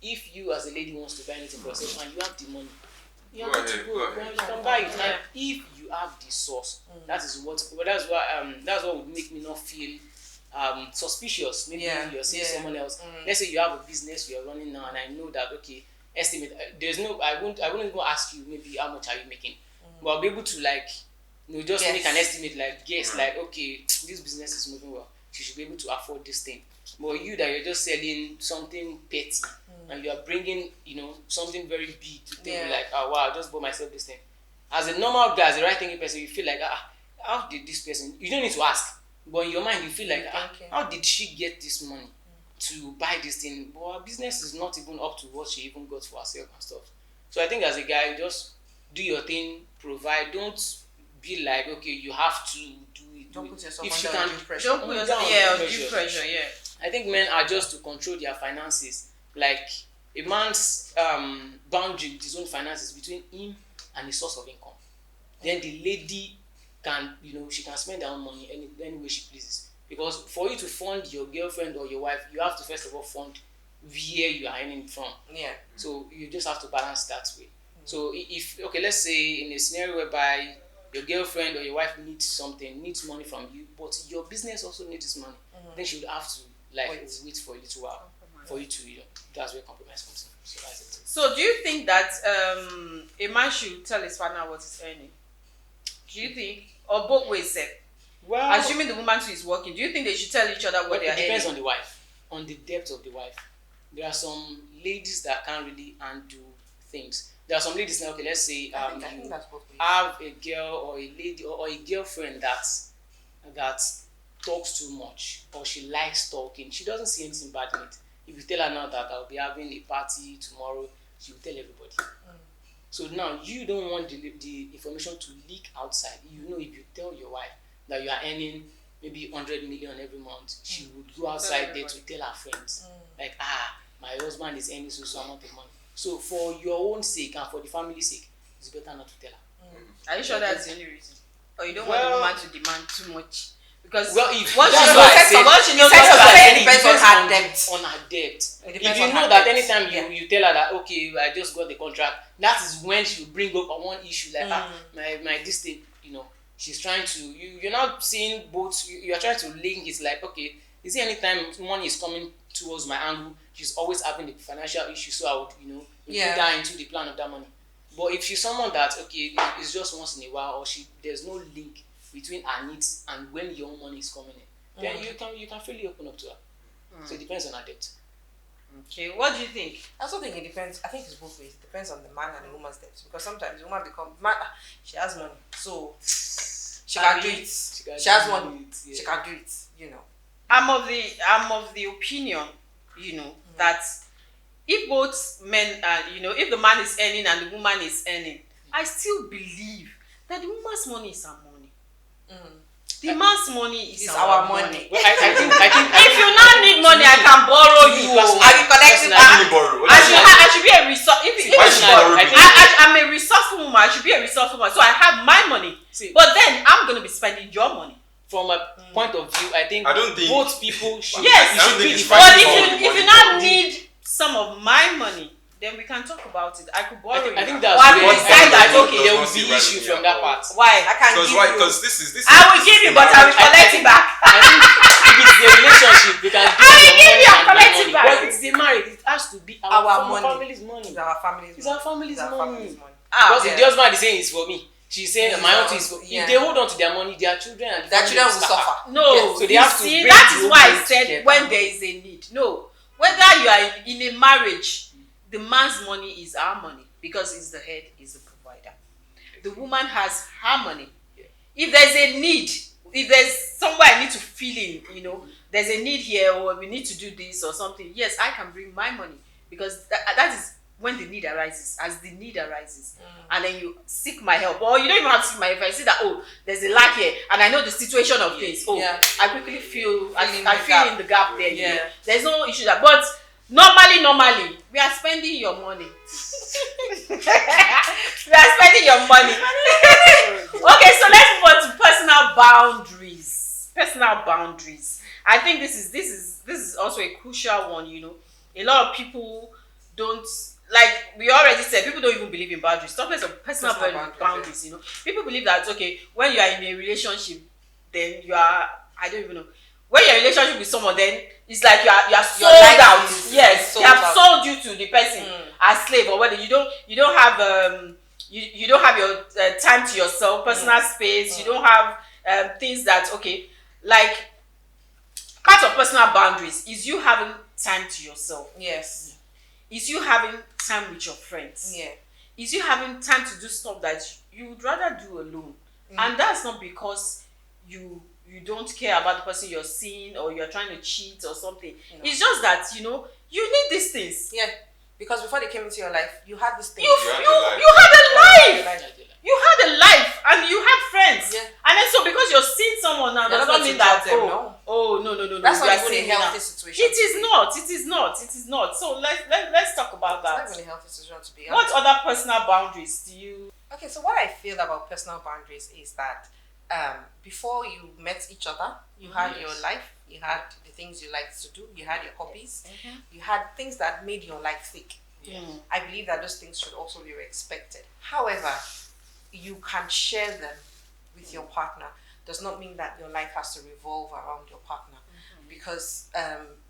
if you as a lady wants to buy anything for yourself and you have the money, you have to go. You can buy it. And if you have the source, that is what. Well, that's what would make me not feel suspicious. Maybe you're saying someone else. Let's say you have a business you are running now, and I know that estimate. I wouldn't even ask you maybe how much are you making, but I'll be able to just make an estimate, guess, okay, this business is moving well. You should be able to afford this thing. But you that you're just selling something petty and you are bringing, something very big to think oh wow, I just bought myself this thing. As a normal guy, as a right thinking person, you feel like how did this person? You don't need to ask, but in your mind you feel like how did she get this money to buy this thing? But her business is not even up to what she even got for herself and stuff. So I think as a guy, just do your thing, provide. Don't be like, okay, you have to do it. Don't put yourself if under you can, pressure. Don't put yourself under pressure. Yeah. I think men are just to control their finances. Like a man's boundary with his own finances between him and his source of income. Then the lady can, she can spend her own money any way she pleases. Because for you to fund your girlfriend or your wife, you have to first of all fund where you are earning from. Yeah. So you just have to balance that way. So let's say in a scenario whereby your girlfriend or your wife needs money from you, but your business also needs this money, then she would have to wait for a little while for you to, that's where compromise comes in. So that's it. So do you think that a man should tell his partner what he's earning? Do you think, or both ways said? Well, assuming the woman too is working, do you think they should tell each other what they are earning? It depends on the wife, on the depth of the wife. There are some ladies that can't really undo things. There are some ladies now, let's say I think that's both ways. have a girl or a lady or a girlfriend that talks too much, or she likes talking. She doesn't see anything bad in it. If you tell her now that I'll be having a party tomorrow, she will tell everybody. So now you don't want the information to leak outside. If you tell your wife that you are earning maybe 100 million every month, she would go outside there to tell her friends my husband is earning so amount of money. So for your own sake and for the family's sake, it's better not to tell her. Are you sure that's the only reason? Or you don't want the woman to demand too much? Because if once that's she why I said, once she knows it depends on her on debt. On her debt. It If depends you on know her that debt. anytime you tell her that okay, I just got the contract, that is when she will bring up one issue like my this thing, she's trying to you're not seeing both. You are trying to link. It's like, okay, is there anytime money is coming towards my angle, she's always having the financial issue, so I would include that into the plan of that money. But if she's someone that it's just once in a while, or there's no link between her needs and when your own money is coming in, then you can freely open up to her. So it depends on her debt. Okay, what do you think? I also think it depends. I think it's both ways. It depends on the man and the woman's debt. Because sometimes the woman she has money, so she can do it. She has money, she can do it. I'm of the opinion, that if both men are, if the man is earning and the woman is earning, I still believe that the woman's money is her money. The man's money is our money. Well, I think If you now need money, I can borrow you. I will collect it back. I should be a resource. I'm a resourceful woman. I should be a resourceful woman. So I have my money. But then I'm going to be spending your money. From a point of view, I don't think both people should. Yes, but if you now need some of my money, then we can talk about it. I could borrow I think you. that's I will where decide that there will be issue from that part. Why? I can give you. Because this is. I will give you, but I will collect it back. I think if it's a relationship, we can give I will give you your and money collect and it my back. money. But it's the marriage. It has to be our money. family's money. It's our family's It's our family's money. Ah, Because if the husband is saying it's for me, she's saying my own is for. Yeah. If they hold on to their money, their children and the Their family children will suffer. No, So they have to see, bring that the is why I whole said together. when there is a need. No, whether you are in a marriage, the man's money is our money because he's the head, he's the provider. The woman has her money. If there's a need, if there's somewhere I need to fill in, there's a need here, or we need to do this or something, yes, I can bring my money because that is when the need arises. As the need arises, and then you seek my help, or you don't even have to seek my help. I see that there's a lack here, and I know the situation of things. I quickly I fill in the gap there. There's no issue that, but Normally, we are spending your money. We are spending your money. Okay, so let's move on to personal boundaries. Personal boundaries. I think this is also a crucial one. A lot of people don't, like we already said, people don't even believe in boundaries. Talk less of personal boundaries. People believe that when you are in a relationship, then you are, I don't even know. When you're in a relationship with someone, then it's like you are sold out. Yes, they have sold you to the person as slave, or whether you don't have you don't have your time to yourself, personal space. You don't have things that like part of personal boundaries is you having time to yourself. Yes. Is you having time with your friends. Yeah. Is you having time to do stuff that you would rather do alone. And that's not because you don't care about the person you're seeing or you're trying to cheat or something. No. It's just that you need these things. Yeah, because before they came into your life, you had this thing. You had a life. You had a life and you had friends. Yeah. And then so because you're seeing someone now, does not mean that no. That's not even a healthy situation. It is not. So let's talk about that. It's not even a healthy situation, to be honest. What other personal boundaries do you? Okay, so what I feel about personal boundaries is that before you met each other, you had your life, you had the things you liked to do, you had your hobbies, you had things that made your life thick. Yeah. I believe that those things should also be respected. However, you can share them with your partner. Does not mean that your life has to revolve around your partner, because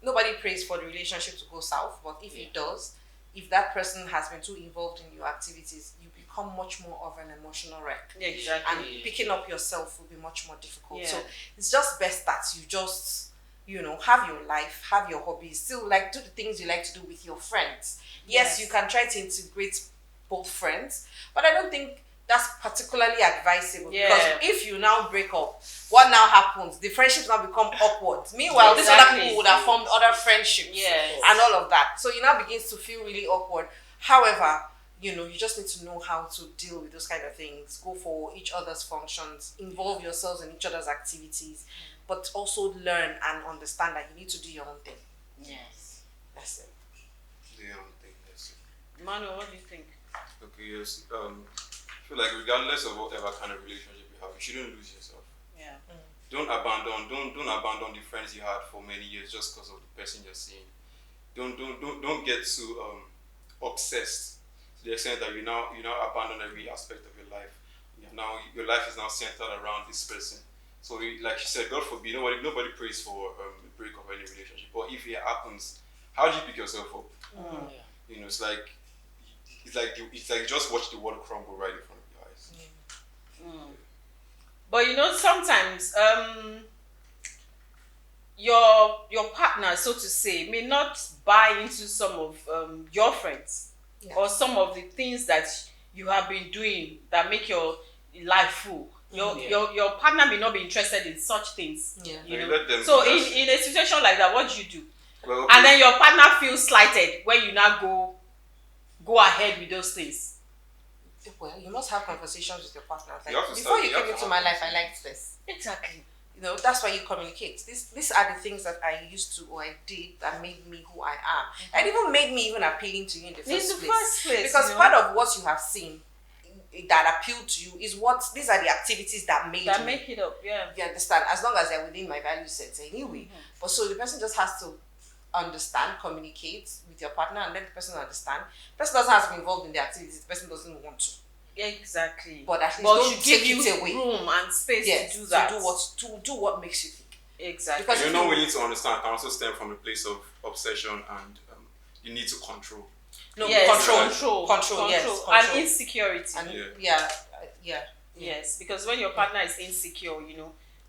nobody prays for the relationship to go south, but if it does, if that person has been too involved in your activities, you become much more of an emotional wreck. Exactly. And picking up yourself will be much more difficult. Yeah. So it's just best that you just, have your life, have your hobbies, still do the things you like to do with your friends. Yes, you can try to integrate both friends, but I don't think that's particularly advisable, because if you now break up, what now happens? The friendships now become awkward. Meanwhile, these other people would have formed other friendships and all of that. So you now begins to feel really awkward. However, you just need to know how to deal with those kind of things. Go for each other's functions, involve yourselves in each other's activities, but also learn and understand that you need to do your own thing. Yes. That's it. Do your own thing, that's it. Manuel, what do you think? Okay, yes. I feel like regardless of whatever kind of relationship you have, you shouldn't lose yourself. Yeah. Don't abandon the friends you had for many years just because of the person you're seeing. Don't get too obsessed to the extent that you now abandon every aspect of your life. Your life is now centered around this person. So like you said, God forbid, nobody prays for the break of any relationship. But if it happens, how do you pick yourself up? It's like just watch the world crumble right in front of your eyes. But sometimes your partner, so to say, may not buy into some of your friends or some of the things that you have been doing that make your life full. Your partner may not be interested in such things. So in a situation like that, what do you do? Well, okay. And then your partner feels slighted when you now go ahead with those things. Well, you must have conversations with your partner. Before you came into my life, I liked this. Exactly. That's why you communicate. These are the things that I used to or I did that made me who I am. And even made me even appealing to you in the first place. Because part of what you have seen that appealed to you is these are the activities that make it up. Yeah. You understand? As long as they're within my value sets anyway. But so the person just has to understand, communicate with your partner, and let the person understand. The person doesn't have to be involved in the activities. The person doesn't want to. Exactly. But at least don't give take you it away. Room and space to do that. To do what makes you think. Exactly. Because you're not willing to understand can also stem from a place of obsession and you need to control. No, control, yes. And insecurity. And Yes, because when your partner is insecure,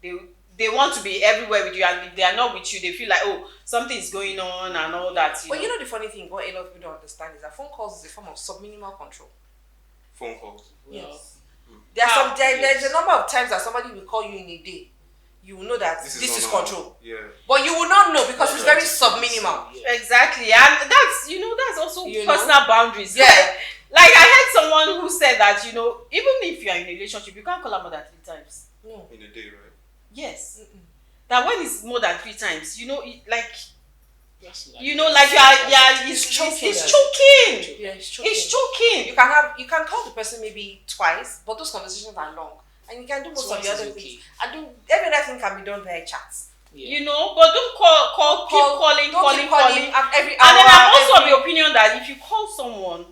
they want to be everywhere with you, and if they are not with you, they feel like, something is going on and all that. But the funny thing, what a lot of people don't understand is that phone calls is a form of subminimal control. Phone calls. Yes. There's a number of times that somebody will call you in a day. You will know that this is control. Yeah. But you will not know because it's very subminimal. Exactly. And that's also personal boundaries. Yeah. Like I heard someone who said that, even if you're in a relationship, you can't call her more than 3 times. No. In a day, right? Yes. That when it's more than 3 times, You know, like he's choking. Yeah, he's choking. He's choking. You can call the person maybe twice, but those conversations are long, and you can do most of the other things. I do every other thing can be done via chat. Yeah. You know, but don't keep calling every hour. And then I'm also of the opinion that if you call someone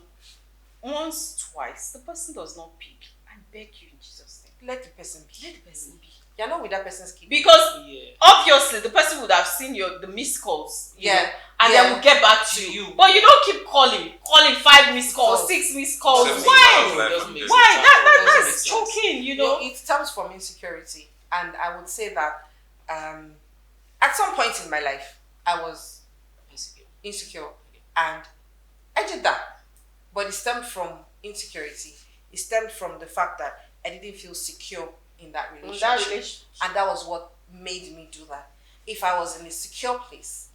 once, twice, the person does not pick, I beg you in Jesus' name, let the person be. let the person be. You're not with that person's kid. Because obviously the person would have seen the missed calls, you know, and then will get back to you. But you don't keep calling 5 missed calls, 6 missed calls. Why? That's choking, you know. It stems from insecurity, and I would say that at some point in my life I was insecure, and I did that, but it stemmed from insecurity. It stemmed from the fact that I didn't feel secure in that relationship. And that was what made me do that. If I was in a secure place,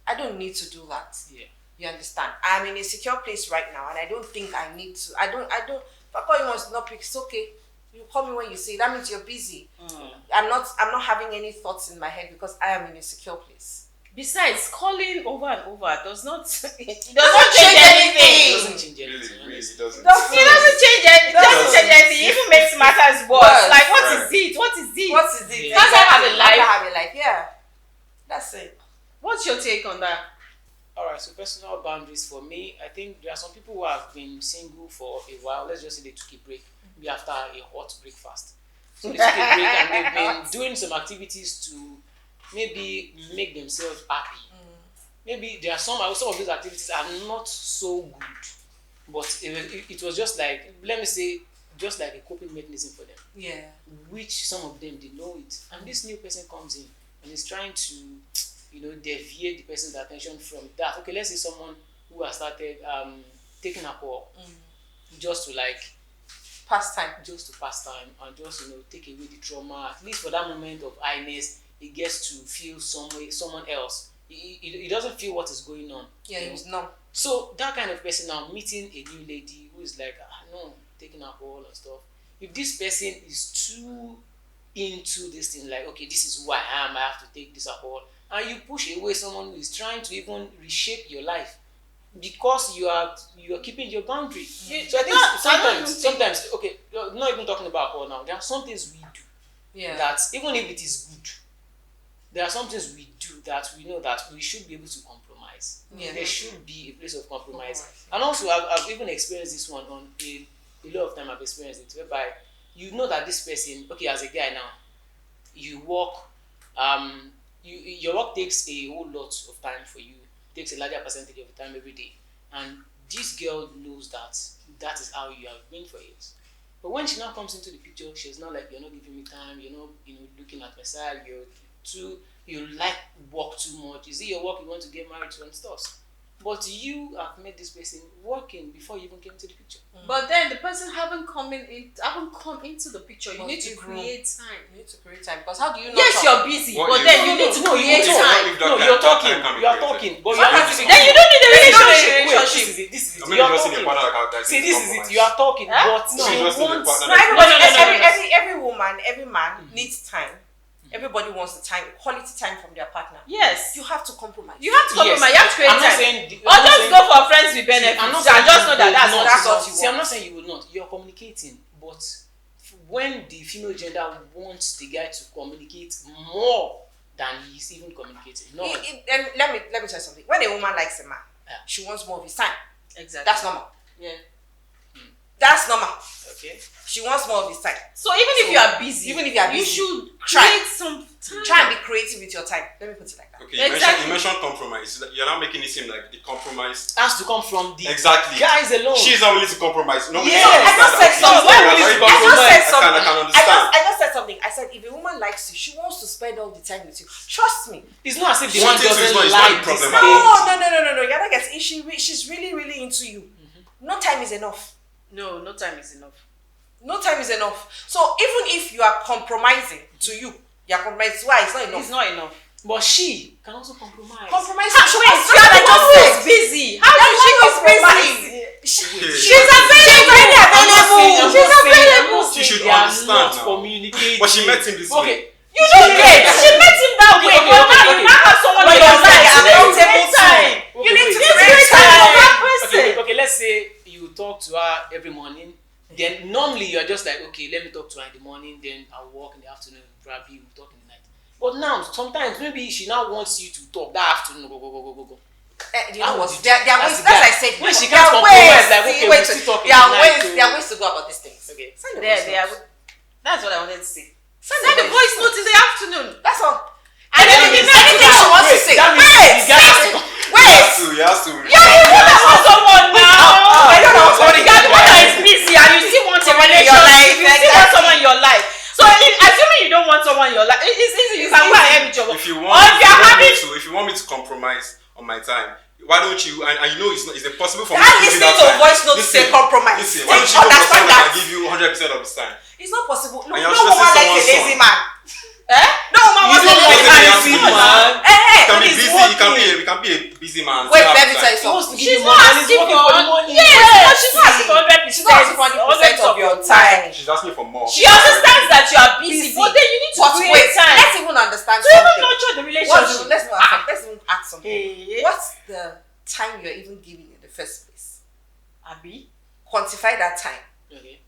I don't need to do that. Yeah. You understand? I'm in a secure place right now, and I don't think I need to. I don't. If I call you once, not pick, it's okay. You call me when you see. That means you're busy. I'm not having any thoughts in my head because I am in a secure place. Besides, calling over and over does not change anything. It doesn't change anything. Really doesn't. It doesn't change anything. It even makes matters worse. Like, what is it? What is it? Yeah. Can't I have a life? Have a life. Yeah. That's it. What's your take on that? Alright, so personal boundaries for me, I think there are some people who have been single for a while. Let's just say they took a break, maybe after a hot breakfast. So they took a break and they've been doing some activities to maybe make themselves happy. Maybe there are some of those activities are not so good, but it was just like, let me say, just like a coping mechanism for them. Yeah. Which some of them, they know it. And this new person comes in and is trying to, deviate the person's attention from that. Okay, let's say someone who has started taking alcohol just to pass time and just take away the trauma, at least for that moment of highness. He gets to feel someone else. He doesn't feel what is going on. Yeah, he's not. So that kind of person now meeting a new lady who is like, no, taking alcohol and stuff. If this person is too into this thing, like, okay, this is who I am, I have to take this alcohol, and you push away someone who is trying to even reshape your life because you are keeping your boundary. So I think sometimes, okay, not even talking about alcohol now. There are some things we do that even if it is good, there are some things we do that we know that we should be able to compromise. Yeah. There should be a place of compromise. And also, I've even experienced this one on a lot of time. I've experienced it whereby you know that this person, okay, as a guy now, you work, your work takes a whole lot of time for you. It takes a larger percentage of your time every day, and this girl knows that is how you have been for years. But when she now comes into the picture, she's not like, you're not giving me time. You're not, looking at my side. You like work too much. Is it your work you want to get married to and stuff? But you have met this person working before you even came to the picture. But then the person haven't come into the picture. You need to create time. You need to create time, because how do you know? Yes, you're busy, but then you need to create time. No, you're talking. You are talking, but then you don't need a relationship. This is it. You are talking. See, this is it. You are talking, but every woman, every man needs time. Everybody wants the time, quality time from their partner. Yes. You have to compromise. You have to compromise. You have to create time. Or just go for friends with benefits. I'm not saying just know that's what you want. See, I'm not saying you will not. You're communicating. But when the female gender wants the guy to communicate more than he's even communicating. No. And let me tell you something. When a woman likes a man, she wants more of his time. Exactly. That's normal. Yeah. That's normal. Okay. She wants more of his time. So even if you are busy, you should create some time. Try and be creative with your time. Let me put it like that. Okay, you mentioned compromise. You're not making it seem like the compromise has to come from the guys alone. She's not willing to compromise. No, yeah, I just said something. I just said something. I said if a woman likes you, she wants to spend all the time with you. Trust me. It's not as if the one doesn't like this. No. You're not getting. She's really, really into you. No time is enough. No time is enough. No time is enough. So even if you are compromising to you, you're compromising. Why? It's not enough. It's not enough. But she can also compromise. Compromise. She's busy. How does she compromise? She's available. She's available. She should understand now. Communicate. But she met him this way. You don't get. She met him that way. But now you have someone in your life. Then normally you're just like, okay, let me talk to her in the morning, then I'll walk in the afternoon, probably we'll talk in the night. But now, sometimes maybe she now wants you to talk that afternoon. Go. You know what? There are ways. That's guy. I said. When she there can't are compromise, ways. like, okay, we'll still talk in There are the night, ways. so- There are ways to go about these things. Okay. Send the There, voice there. note. That's what I wanted to say. Send Send the the voice note in the afternoon. That's all. And then in the night, Anything she wants to say. That means the guy has to- He has to. someone now. I don't know what's You are the one that is busy and you still want a Someone in your relationship. life, You still want someone in your life. So assuming you don't want someone in your life, it's easy. You can go ahead with your work. If you Or want, if you're having if you want me to compromise on my time, why don't you? And you know it's impossible for me Can't to give you listen that to time. voice note to say compromise. Listen, why don't you go for Understand someone that that. can give you 100% of his time? It's not possible. No, And no you're woman stressing likes a lazy someone's man. No woman You wants a don't like lazy man. lazy man. You can be he's busy. working. You can be a busy man. Wait, still have let me time. tell you He wants to something. give she's you not money and he's asking working for for the money. Yes, she's not asking for 100%. She's not asking for 100% of your time. She's asking for more. She understands that you are busy, but then you need to But create wait, time let's even understand to even something. nurture the Let's relationship. even ask something. Hey. What's the time you're even giving in the first place? Abi? Quantify that time. Okay.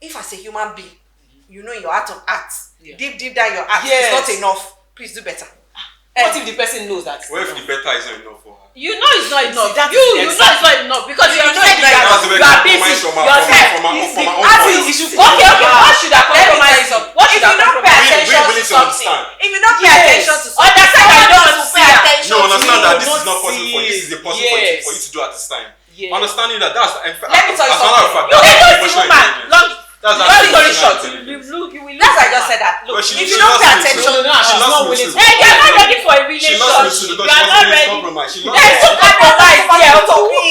If as a human being, you know your heart of hearts, Yeah. deep down your heart, Yes. it's not enough. Please do better. What if the person knows that? What if the better is not enough for her? You know it's not enough. that You is know it's not enough because you You know said it's not that That's the way you are I busy. compromise from Yourself. my own Actually, point. Okay. What should I Let me tell compromise you something. What If should you I don't pay compromise? attention We to need to something, understand. if you don't pay Yes. attention to something, Understand that you don't want to pay see her. attention No, to understand you. that this not is not possible for you. This is see. impossible Yes. for you to do at this time. Yes. Understanding that that's Let me tell you as a matter of fact, something. You that's can emotional just woman. intelligence. Long That's long actually story emotional short, intelligence. you will That's why I just said that. Look, But if you don't pay attention, No, she's lost not me willing too. to. Hey, you are not ready for a She lost me too relationship. because You she are not wasn't willing to ready. compromise. She lost There's me. no compromise here. to me.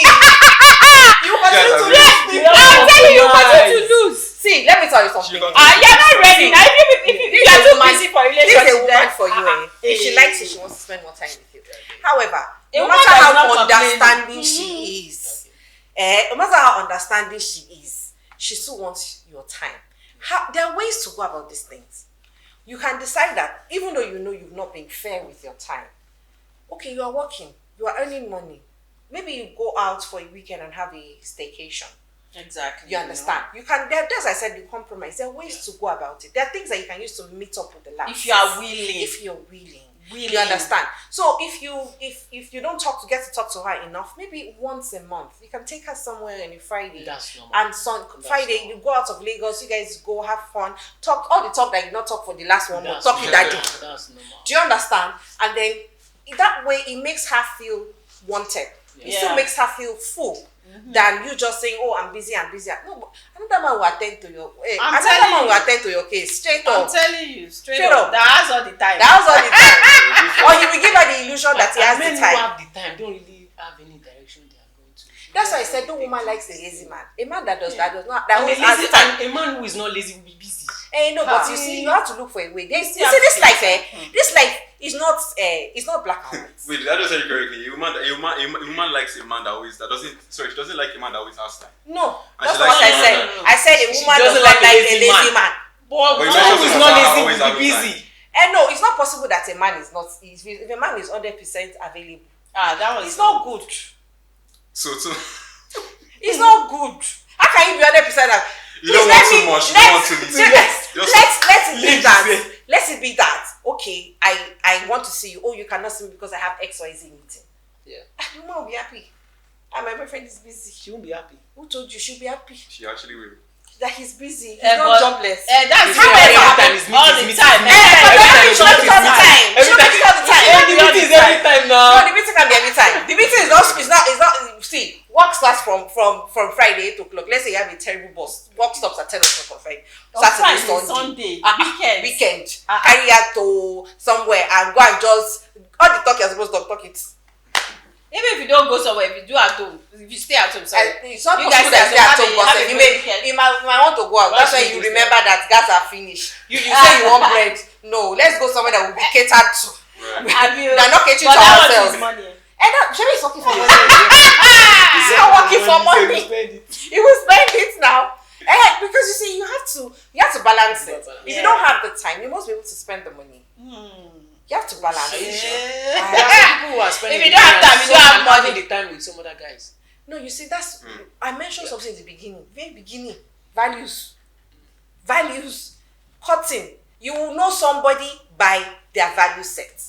You Guys continue are to really- lose me. Yeah. I'm telling you, continue to Compromise. lose. See, let me tell you something. got- You're not ready. Now, if you are too busy for a This is a relationship, woman then for you. If she likes it, she wants to spend more time with you. However, A no woman matter that is how not complaining. understanding she is, no matter how understanding she is, she still wants your time. There are ways to go about these things. You can decide that even though you know you've not been fair with your time, okay, you are working, you are earning money. Maybe you go out for a weekend and have a staycation. exactly. You understand? You can. As I said, you compromise. There are ways to go about it. There are things that you can use to meet up with the last. If you are willing. If you're willing. You understand? So if you don't get to talk to her enough, maybe once a month you can take her somewhere on a Friday. That's normal. And Friday you go out of Lagos. You guys go have fun. Talk all the talk that you not talk for the last 1 month. That's Talk it that day. That's normal. Do you understand? And then that way it makes her feel wanted. It still Yeah. makes her feel full. Than you just saying, "Oh, I'm busy." No, but another man will attend to your. I'm Another telling man you. will attend to your case straight I'm up. telling you, straight Straight up. up. That's all the time. That's all the time. Or he will give her the illusion that he has Men the who time. have the time don't really have any direction they are going to. That's why I said no woman likes a lazy man. A man that does Yeah. that does not And always a, has lazy, time. and a man who is not lazy will be busy. No, but you see, you have to look for a way. You see, this life, this life is not, it's not black and white. Wait, did I just say it correctly? A woman likes a man she doesn't like a man that always has time. No, And that's she what likes I a man said. that- I said a She woman does doesn't not like a like a lazy lazy man. man. But But you someone who is mentioned not about lazy always will having be time. busy. And no, it's not possible that a man is not. If a man is 100% available, That was it's not good. So It's not good. How can you be 100%? you don't want too much. You don't want to be too much. Let's it be Leave that. it. Let it be that. Okay, I want to see you. Oh, you cannot see me because I have XYZ meeting. Yeah. You will be happy. And my boyfriend is busy. She won't be happy. Who told you she'll be happy? She actually will. That he's busy. He's but- not jobless. That's It's how every it time it's all the meetings, time. meetings. Every time it's it's not all the meetings. time. Every It's not all the time. The meeting is every time No, now. the meeting can be every time. The meeting is not. See, work starts from Friday 8 o'clock. Let's say you have a terrible boss. Work stops at 10 o'clock on Friday. Saturday, Sunday, Weekend. weekend. Carry her to somewhere and go and just all the talk you're supposed to talk it. Even if you don't go somewhere, if you do at home, if you stay at home, sorry. It's not You possible guys that you have stay at a- home, have but a you great may weekend. you might want to go out. Why That's should when you you do remember that gas are finished. You say you want bread. No, let's go somewhere that will be catered to. Right. They're not catering But to that ourselves. was his money. And that Sherry is working for money. He's not working for money. He will spend it now. Because you see, you have to balance it. If you don't have the time, you must be able to spend the money. You have to balance Are you it. sure? Ah. There are some people who are spending If you the don't have money time, and you don't have and having money. the time with some other guys. No, you see, that's I mentioned something in the beginning, very beginning. Values. Cutting. You will know somebody by their value set.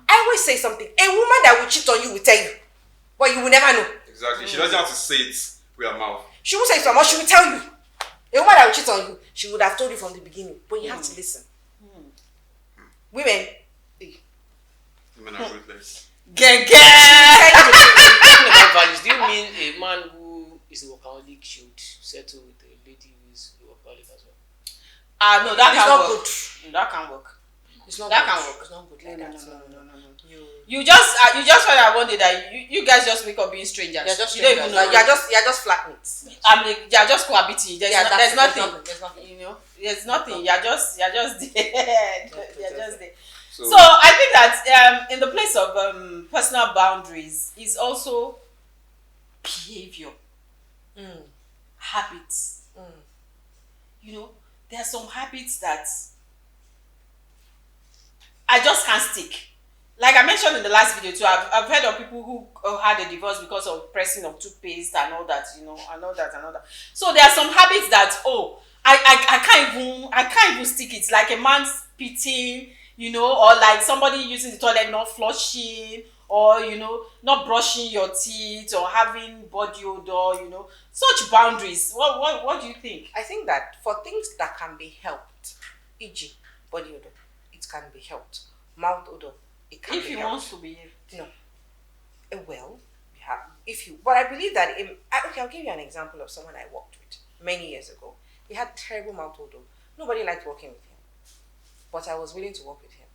I always say something. A woman that will cheat on you will tell you, but you will never know. Exactly. She doesn't have to say it with her mouth. She won't say it to her mouth, she will tell you. A woman that will cheat on you, she would have told you from the beginning, but you have to listen. Women, Women are ruthless. Get. Talking about values, do you mean a man who is a workaholic should settle with a lady who is a workaholic as well? No, that it's can't not work. good. That can't work. It's not That good. can work. It's not good like No. that. You just find out one day that you guys just wake up being strangers. You're just you don't even know. you're just flatmates. You're just cohabiting. There's nothing. There's nothing. You know, there's nothing. You're just there. You're just there. So, So I think that in the place of personal boundaries is also behavior, habits. You know, there are some habits that I just can't stick. Like I mentioned in the last video too, I've heard of people who had a divorce because of pressing of toothpaste and all that, you know, and all that. So there are some habits that I can't even stick it. Like a man spitting, you know, or like somebody using the toilet not flushing, or you know, not brushing your teeth, or having body odor, you know, such boundaries. What do you think? I think that for things that can be helped, e.g., body odor, it can be helped. Mouth odor, it can If be he helped. wants to behave. No. Well, yeah, but I believe that, I'll give you an example of someone I worked with many years ago. He had terrible mouth odor. Nobody liked working with him. But I was willing to work with him.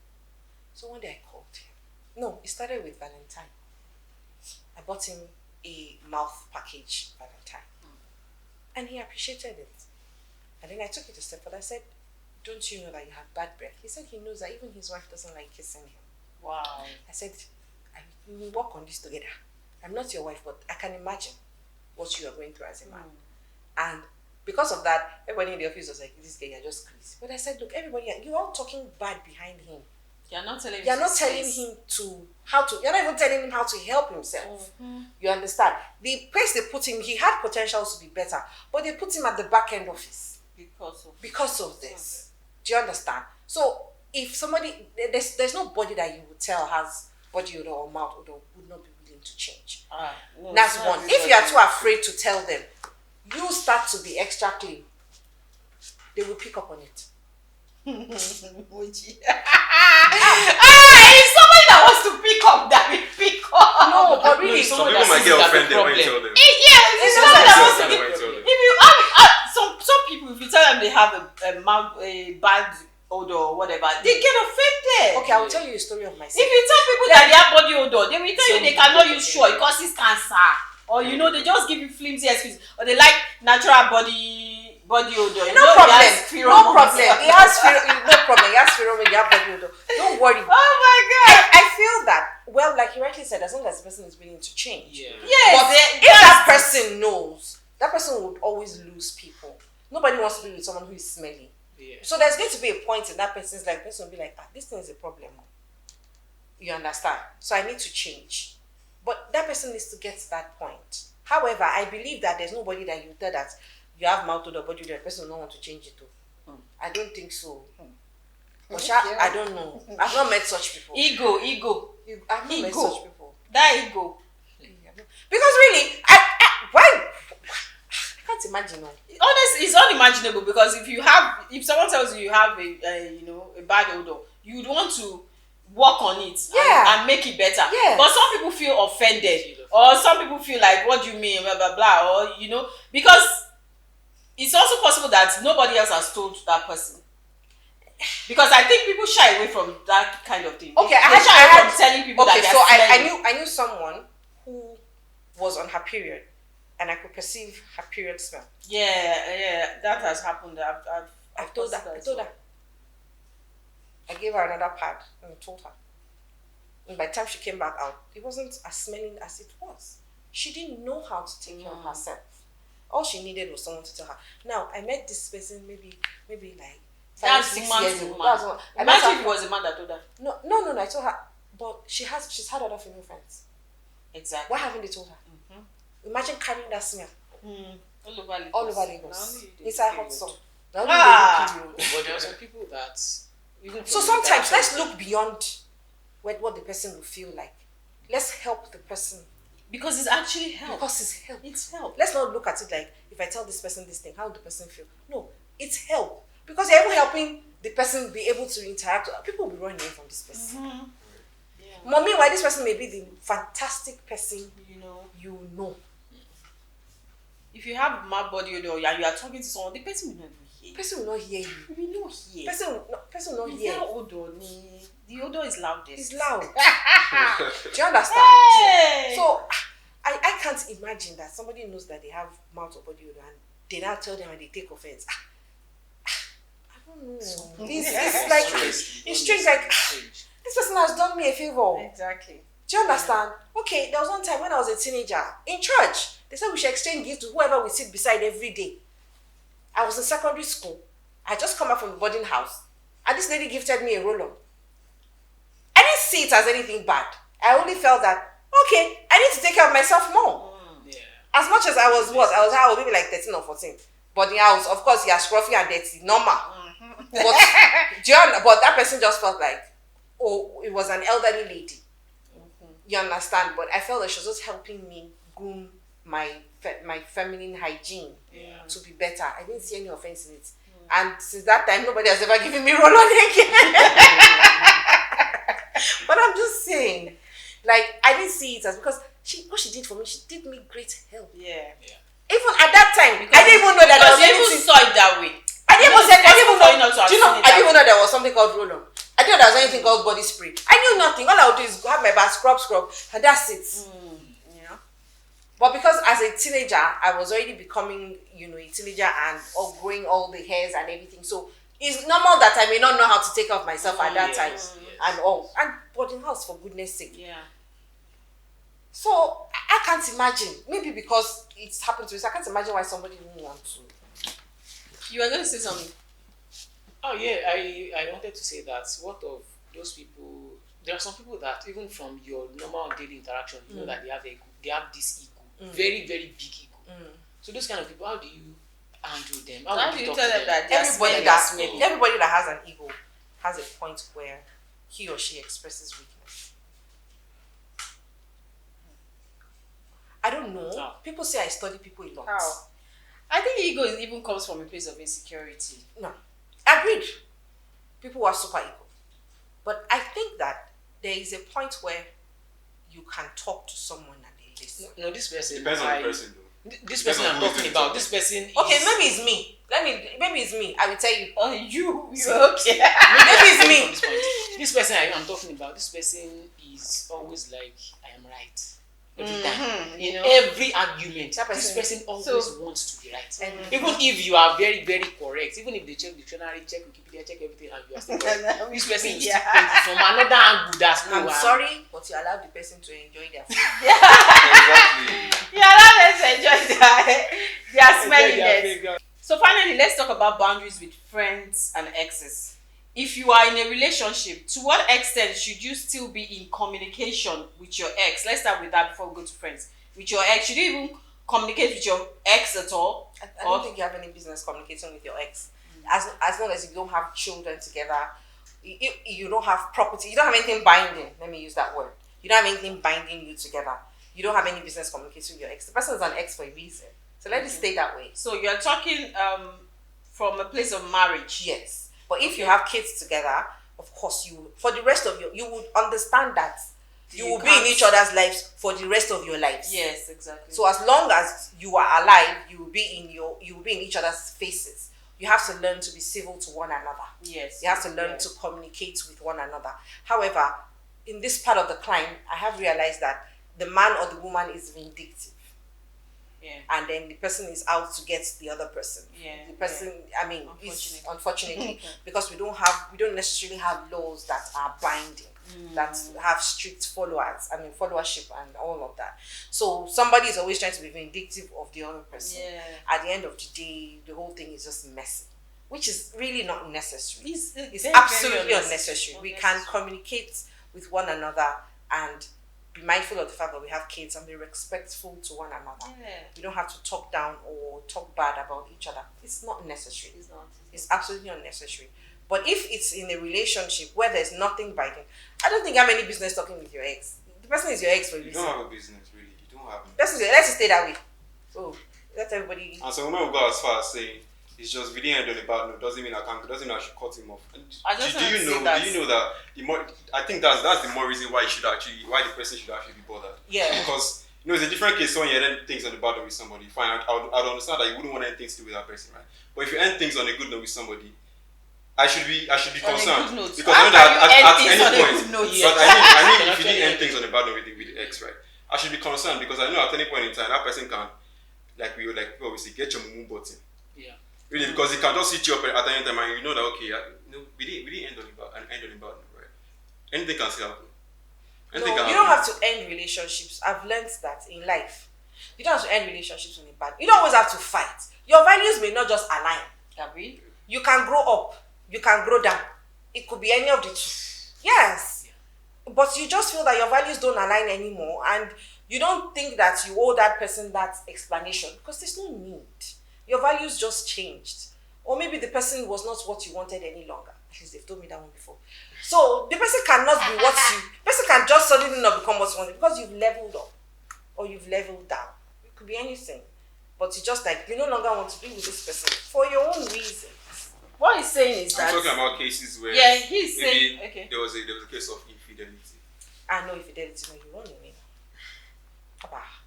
So one day I called him. No, it started with Valentine. I bought him a mouth package, Valentine. And he appreciated it. And then I took it a step further. I said, don't you know that you have bad breath? He said he knows that even his wife doesn't like kissing him. Wow. I said, we will work on this together. I'm not your wife, but I can imagine what you are going through as a man. And because of that, everybody in the office was like, this guy, you're just crazy. But I said, look, everybody, you're all talking bad behind him. You're not telling You're not telling him you're not even telling him how to help himself. You understand? The place they put him, he had potential to be better, but they put him at the back end office because of this. Do you understand? So if somebody, there's nobody that you would tell has body odor or mouth odor would not be willing to change. No, That's one. If you are too afraid to tell them, you start to be extra clean. They will pick up on it. It's somebody that wants to pick up that will pick up. No, but really, some people might get offended when you tell them. It's Some somebody people that get wants to offended pick. when you tell them. If you some people, if you tell them they have a bad odor or whatever, they get offended. okay, I will tell you a story of myself. If you tell people that they have body odor, they will tell you they cannot use Sure, it causes cancer, or you know they just give you flimsy excuses, or they like natural body odor. You No know, problem. it has No problem. He has no problem. He has pheromone. You have body odor. Don't worry. Oh my God. I feel that, well, like you rightly said, as long as the person is willing to change. Yeah. Yes, But if that person knows, that person would always lose people. Nobody wants to be with someone who is smelly. Yeah. So there's going to be a point in that person's life, person will be like, this thing is a problem. You understand? So I need to change. But that person needs to get to that point. However, I believe that there's nobody that you tell that you have mouth odor, but the person will not want to change it too. I don't think so. But I don't know. I've not met such people. Ego. I've not met Ego. such people. That ego. Because really, why? I can't imagine. Honestly, it's unimaginable, because if someone tells you have a bad odor, you would want to work on it and make it better. Yes. But some people feel offended, or some people feel like, what do you mean, blah blah blah, or because it's also possible that nobody else has told that person. Because I think people shy away from that kind of thing. Okay, they shy away from telling people that they're so smelling. I knew someone who was on her period, and I could perceive her period smell. Yeah, that has happened. I've told her. I gave her another pad and I told her. And by the time she came back out, it wasn't as smelling as it was. She didn't know how to take care of herself. All she needed was someone to tell her. Now, I met this person maybe like 5-6 years ago. Imagine if it was a man that told her. No, I told her, but she's had other female friends. Exactly. Why haven't they told her? Imagine carrying that smell. All over Lagos. all over Na Lagos. only you dey Inside period. hot sun. Na only Ah. they do period. But there are some people that even So from sometimes the let's look beyond what the person will feel like. Let's help the person Because it's actually help. because it's help. It's help. Let's not look at it like, if I tell this person this thing, how will the person feel? No, it's help. Because you're even helping the person be able to interact. People will be running away from this person. Yeah. But meanwhile, this person may be the fantastic person You know, you know. if you have mad body odor and you are talking to someone, the person will not even hear. Person will not hear you. You will not hear. Person will not Is hear. there odor ni? The odor is loudest. It's loud. Do you understand? Hey! So I can't imagine that somebody knows that they have mouth or body odor and they now tell them and they take offense. I don't know. It's like it's strange. Like this person has done me a favor. Exactly. Do you understand? Okay, there was one time when I was a teenager in church. They said we should exchange gifts to whoever we sit beside every day. I was in secondary school. I had just come out from the boarding house, and this lady gifted me a roll-on. I didn't see it as anything bad. I only felt that okay, I need to take care of myself more. Yeah. As much as I was how maybe like 13 or 14. But the house, of course, yeah, scruffy and dirty, normal. But but that person just felt like, oh, it was an elderly lady. You understand? But I felt that she was just helping me groom my feminine hygiene to be better. I didn't see any offense in it. And since that time, nobody has ever given me roll-on again. But I'm just saying, like, I didn't see it as because what she did for me, she did me great help. Yeah. Even at that time, I didn't even know that there was Because you even anything. saw it that way. I didn't even know. Do Do you know? I didn't even know there was something called roll-on. I didn't know there was anything called body spray. I knew nothing. All I would do is have my bath, scrub, and that's it. Yeah. But because as a teenager, I was already becoming, a teenager and growing all the hairs and everything. So it's normal that I may not know how to take care of myself at that time and all. And boarding house, for goodness sake. Yeah. So I can't imagine. Maybe because it's happened to me, so I can't imagine why somebody wouldn't want to. You were going to say something. Oh yeah, I wanted to say that what of those people? There are some people that even from your normal daily interaction, you know that they have this ego, very very big ego. So those kind of people, how do you handle them? How would do you talk tell to them that they are smelly? Everybody that has an ego has a point where he or she expresses weakness. I don't know. No. People say I study people a lot. How? I think ego even comes from a place of insecurity. No. Agreed. People are super ego. But I think that there is a point where you can talk to someone and they listen. No, this person. Depends on the person though. This person I'm talking about. This person. Okay, maybe it's me. Maybe it's me. I will tell you. Oh, you See. okay? Maybe it's me. This point. This person I'm talking about. This person is always like, I am right. Every time. In every argument, this person always wants to be right. Even if you are very, very correct, even if they check dictionary, check Wikipedia, check everything, and you are still correct, this person is still from another angle that's no. I'm sorry, but you allow the person to enjoy their food. Exactly. You allow them to enjoy their smelliness. So finally, let's talk about boundaries with friends and exes. If you are in a relationship, to what extent should you still be in communication with your ex? Let's start with that before we go to friends. With your ex, should you even communicate with your ex at all? I don't think you have any business communicating with your ex. As long as you don't have children together, you don't have property, you don't have anything binding. Let me use that word. You don't have anything binding you together. You don't have any business communicating with your ex. The person is an ex for a reason. So let it stay that way. So you're talking from a place of marriage. Yes. But if you have kids together, of course for the rest of you would understand that you will be in each other's lives for the rest of your lives. Yes, exactly. So as long as you are alive, you will be in each other's faces. You have to learn to be civil to one another. Yes. You have to learn to communicate with one another. However, in this part of the climb, I have realized that the man or the woman is vindictive. Yeah. And then the person is out to get the other person. Yeah. The person, I mean, unfortunately, because we don't necessarily have laws that are binding, that have strict followership and all of that. So somebody is always trying to be vindictive of the other person. Yeah. At the end of the day, the whole thing is just messy, which is really not necessary. It's It's very, absolutely very unnecessary. We can communicate with one another and be mindful of the fact that we have kids and be respectful to one another. Yeah. We don't have to talk down or talk bad about each other. It's not necessary. It's not. It's absolutely unnecessary. But if it's in a relationship where there's nothing biting, I don't think you have any business talking with your ex. The person is your ex for a You reason. don't have a business, really. You don't have it. Let's just stay that way. Oh, let everybody. And some women will go as far as saying, it's just we didn't end on a bad note. Doesn't mean I should cut him off. And I just do you know? that. Do you know that the more? I think that's the more reason why the person should actually be bothered. Yeah. Because it's a different case when you end things on the bad note with somebody. Fine, I'd understand that you wouldn't want anything to do with that person, right? But if you end things on a good note with somebody, I should be concerned because How I know that can you at end any things on a point. good note? But I mean, if you didn't end things on a bad note with the ex, right? I should be concerned because I know at any point in time that person can, like we obviously get your mumu button. Yeah. Really, because he can just hit you up at any time and you know that okay, we didn't end on a bad note, right? Anything can still happen. No, you don't have to end relationships. I've learned that in life. You don't have to end relationships on a bad. You don't always have to fight. Your values may not just align. Gabi? You can grow up. You can grow down. It could be any of the two. Yes. But you just feel that your values don't align anymore and you don't think that you owe that person that explanation because there's no need. Your values just changed. Or maybe the person was not what you wanted any longer. At least they've told me that one before. So the person cannot be what you... The person can just suddenly not become what you wanted because you've leveled up or you've leveled down. It could be anything. But you just like, you no longer want to be with this person for your own reasons. What he's saying is that... I'm talking about cases where he's saying... Okay. there was a case of infidelity. No infidelity, no, you won't mean.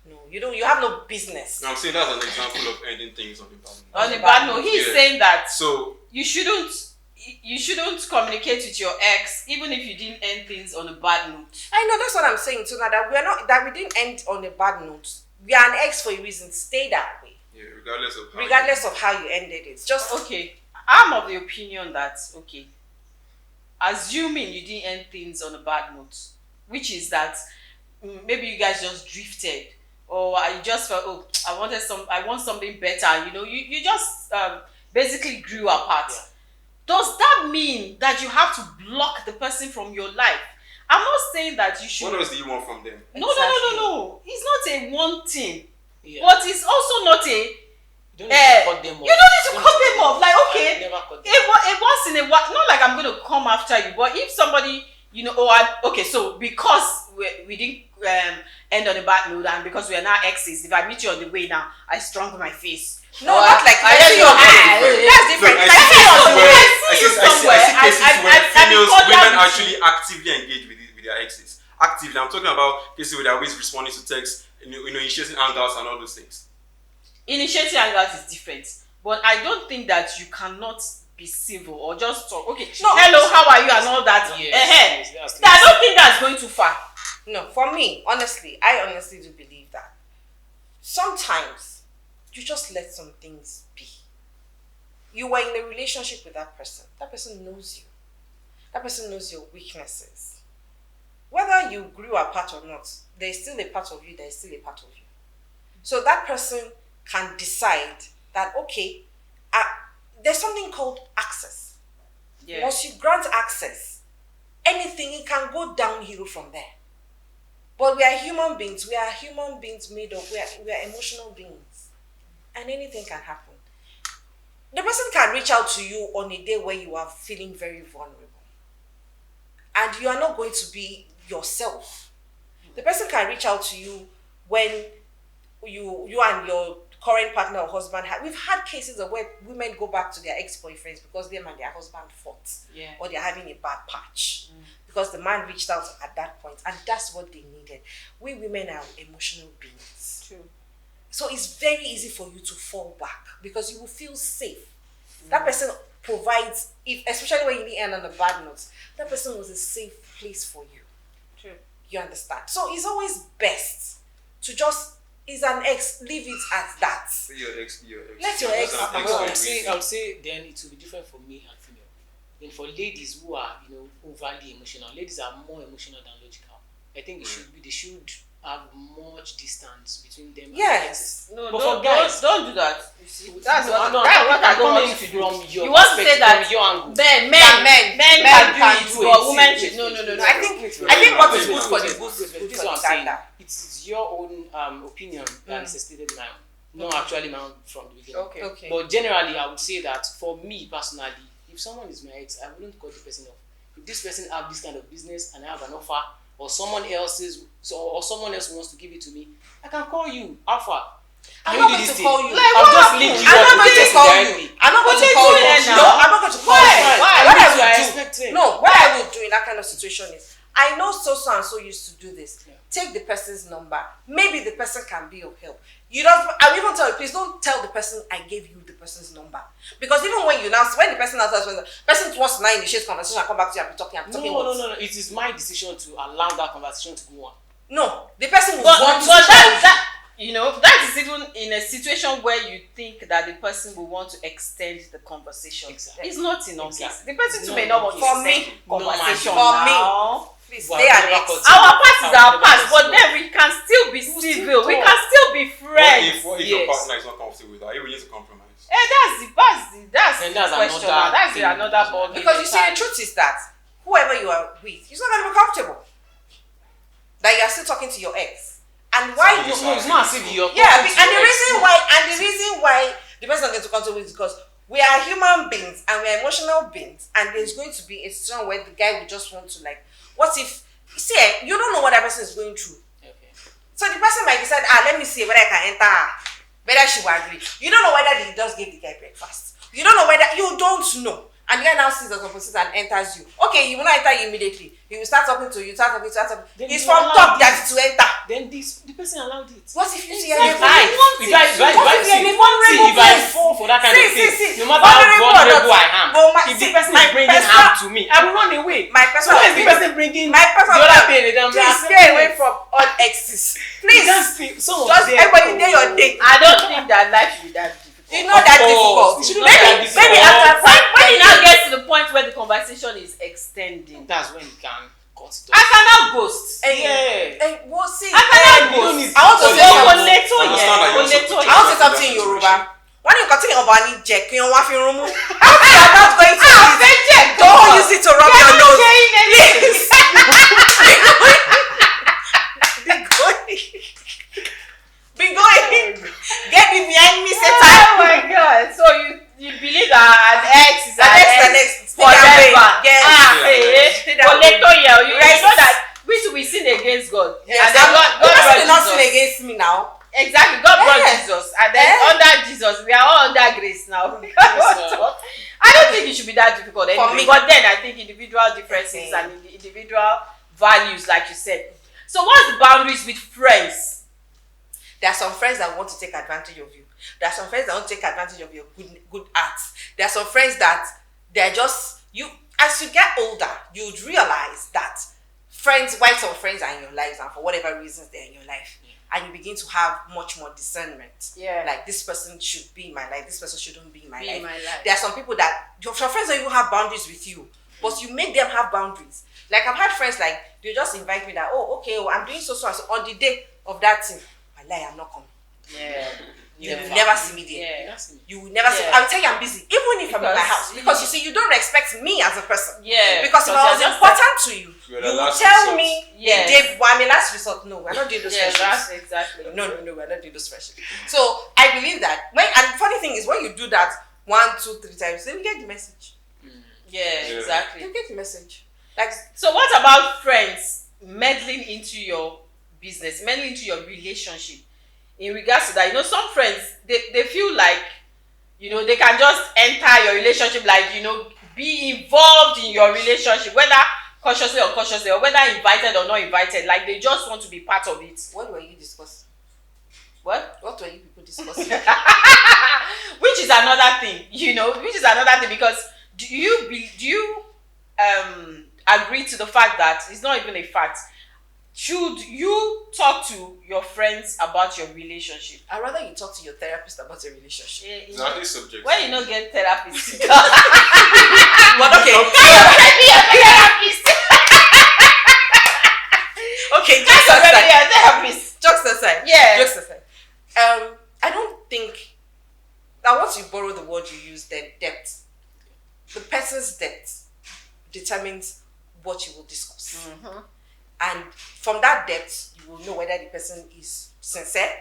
No, you don't. You have no business. No, I'm saying that's an example of ending things on the bad note. On a bad note, he's saying that So you shouldn't communicate with your ex even if you didn't end things on a bad note. I know that's what I'm saying too. Now that we didn't end on a bad note. We are an ex for a reason. Stay that way. yeah, regardless of How you ended it. Just Okay, I'm of the opinion that assuming you didn't end things on a bad note, which is that maybe you guys just drifted or you just felt I want something better, you just basically grew apart. Does that mean that you have to block the person from your life? I'm not saying that you should. What else do you want from them? No. It's not a one thing, Yeah. but it's also not a. You don't need to cut them off. You don't need to cut them off. Like okay, I never cut them it once in a while. Not like I'm going to come after you, but if somebody, so because we didn't end on a bad note, and because we are now exes, if I meet you on the way now, I strong my face. no, not like I that's your That's different. Look, Like, I see cases where women actually actively engage with their exes. Actively, I'm talking about cases where they're always responding to texts, initiating hangouts and all those things. Initiating hangouts is different, but I don't think that you cannot be civil or just talk. Okay, No. hello, how are you and all that. Yes, I don't think that's going too far. No, for me, I honestly do believe that sometimes you just let some things be. You were in a relationship with that person. That person knows you. That person knows your weaknesses. Whether you grew apart or not, there is still a part of you that is still a part of you. So that person can decide that, okay, there's something called access. Yeah. Once you grant access, anything, it can go downhill from there. But we are human beings. We are human beings made of, we are emotional beings. And anything can happen. The person can reach out to you on a day where you are feeling very vulnerable. And you are not going to be yourself. The person can reach out to you when you and your current partner or husband we've had cases of where women go back to their ex-boyfriends because them and their husband fought. Yeah. Or they're having a bad patch. Because the man reached out at that point and that's what they needed. We women are emotional beings. True. So it's very easy for you to fall back because you will feel safe. That person provides, especially when you need end on a bad note, that person was a safe place for you. True. You understand? So it's always best to just, is an ex, leave it at that. Your ex. Let your ex That's an go. I would say then it will be different for me and female. Then for ladies who are overly emotional, ladies are more emotional than logical. I think they should have much distance between them. Yes. No, But don't, for guys, don't do that. You see, that's no, what no, that's what I I'm don't want coming you to from do. your You want to say perspective, that from your angle. men can do it, but women should. No. I think what is good for the goose is good This is for what I'm the saying. gander. It is your own opinion that necessitated my own. Not actually my own from the beginning. Okay. But generally, I would say that for me personally, if someone is my ex, I wouldn't cut the person off. If this person have this kind of business and I have an offer, or someone else wants to give it to me, I can call you. Alpha. I'm Can not you going do to this call thing? you. Like, I'll what just happened? link you I'm up not with going the to person call directly. you. I'm not going to What call are you you. doing No, now? I'm not going to call you. Why? What I You are would do? expecting. No, what I would do in that kind of situation is, I know so and so used to do this. Yeah. Take the person's number. Maybe the person can be of help. You don't. I will even tell you, please don't tell the person I gave you the person's number, because even when the person now tells the person wants to now initiate conversation and come back to you and be talking. I'm talking. No. It is my decision to allow that conversation to go on. No, the person will But want to. that that is even in a situation where you think that the person will want to extend the conversation. Exactly. It's not enough. Exactly. The person It's too not may not want to enough. extend For me. conversation For me. now. Please Well, stay I've an never ex. cut Our past is I've our never past, but cut then we can still be still civil. We talk. can still be friends. What if Yes. your partner is not comfortable with that? You will need to compromise. That's the Then question. that's Now. another That's thing. another ball game Because you see, the entirely. truth is that whoever you are with, he's not going to be comfortable. That you are still talking to your ex, and why? So No, it's not as if you're Yeah, talking to and your the ex. reason why the person not going to comfortable is because we are human beings and we are emotional beings, and there's going to be a situation where the guy will just want to like, what if? See, you don't know what that person is going through. Okay. So the person might decide, let me see whether I can enter her. Whether she will agree. You don't know whether he just gave the guy breakfast. You don't know whether, you don't know. And the guy now sees the opposite and enters you. Okay, you will not enter you immediately. He will start talking to you, Then He's you from allow top that this. to enter. Then the person allowed it. What if you see If anything? if I fall for that kind of thing, no matter how vulnerable I am, if the person is bringing harm to me, I will run away. My So personal when is the person bringing my the personal other pain? please stay away from all exes. Please. Just everybody day your day. I don't think that life should be that difficult. It's not that difficult. It shouldn't be that difficult. Maybe after When you now get to the point where the conversation is extending, That's when you can cut it I off. can now ghost. We'll see. I can now You don't ghost. need I want to say something. Understand that you're Oleto supposed I want to say something in Yoruba. When you continue about any jack, you want to rumu. I'm not going to use it. Don't use it to rub your nose. Please. Be going. Get me behind me, Oh Satan. my god. So you believe that an ex is An ex forever. Yes. Stay that way. Oleto yeah. You Right. know that we sin against God. Yes. And then God The person brought did not Jesus. sin against me now. Exactly. God brought Yes. Jesus. And then Yes. under Jesus, we are all under grace now. sir. I don't think it should be that difficult anyway. me. But then I think individual differences Okay. and individual values, like you said. So what's the boundaries with friends? There are some friends that want to take advantage of you. There are some friends that want to take advantage of your good acts. There are some friends that they're just you. As you get older, you'd realize that while some friends are in your lives and for whatever reasons they're in your life, and you begin to have much more discernment. Yeah. Like this person should be in my life. This person shouldn't be in my Be life. in my life. There are some people that your friends don't even have boundaries with you, but you make them have boundaries. Like I've had friends like they just invite me that I'm doing so and so on the day of that thing. I'm not coming. Yeah. You will never see me there. Yeah. That's me. You will never see. Yeah. I'll tell you I'm busy, even if I'm in my Because house, because you see, you don't respect me as a person. Yeah. Because if I you're was just important to you, You're the you would last tell resort. me. Yes. I mean, last resort. No, we're not doing those Yeah, friendships. that's exactly. No, we're not doing those friendships. So I believe that and the funny thing is when you do that 1, 2, 3 times, then you get the message. Yeah, Yeah. exactly. You get the message. Like So what about friends meddling into your business, meddling into your relationship? In regards to that, some friends they feel like they can just enter your relationship, like be involved in your relationship, whether consciously or unconsciously, or whether invited or not invited, like they just want to be part of it. what were you discussing? What? What were you people discussing? Which is another thing, because do you agree to the fact that it's not even a fact? Should you talk to your friends about your relationship? I'd rather you talk to your therapist about a relationship. It's actually subject. When you don't get therapist, But okay. be a therapist. Okay, That's just already that. a therapist. word you use, then depth. The person's depth determines what you will discuss. And from that depth, you will know whether the person is sincere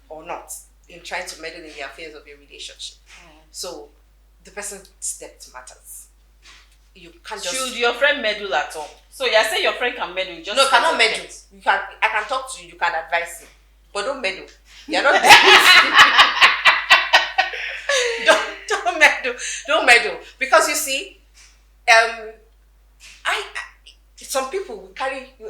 or not in trying to meddle in the affairs of your relationship. So the person's depth matters. You can't just... Should your friend meddle at all? So you're saying your friend can meddle, just... No, cannot meddle. I can talk to you, you can advise him. But don't meddle. You're not don't meddle. Don't meddle. Because you see, some people will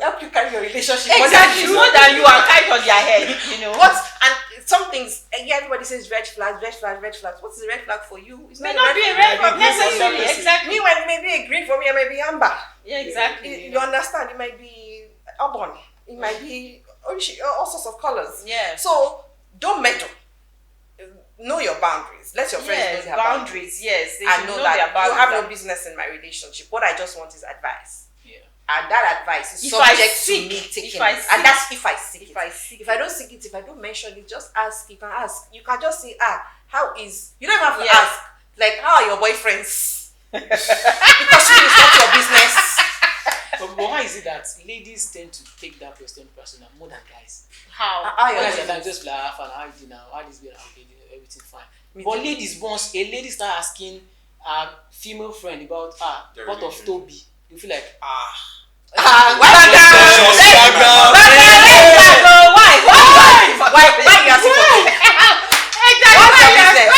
help you carry your relationship. Exactly. More than you are tight on their head, you know. And some things, everybody says red flags, red flags, red flags. What's the red flag for you? It's may not be a red flag necessarily. Exactly. Meanwhile, it may be a green for me, it may be amber. Yeah, exactly. You understand? It might be auburn. It might be all sorts of colors. Yeah. So don't meddle. Know your boundaries. Let your friends know their boundaries. Yes, and know that you have no business in my relationship. What I just want is advice. And that advice is subject to me taking it. And that's if I seek it. If I don't seek it, if I don't mention it, just ask. You can ask. You can just say, how is... You don't have to ask. Like, how are your boyfriends? Because it's not your business. But why is it that ladies tend to take that question personal more than guys? How? Guys are just like, how you do now? How this be now? Okay, everything fine. But ladies, once a lady start asking a female friend about what of Toby, you feel like Why you asking for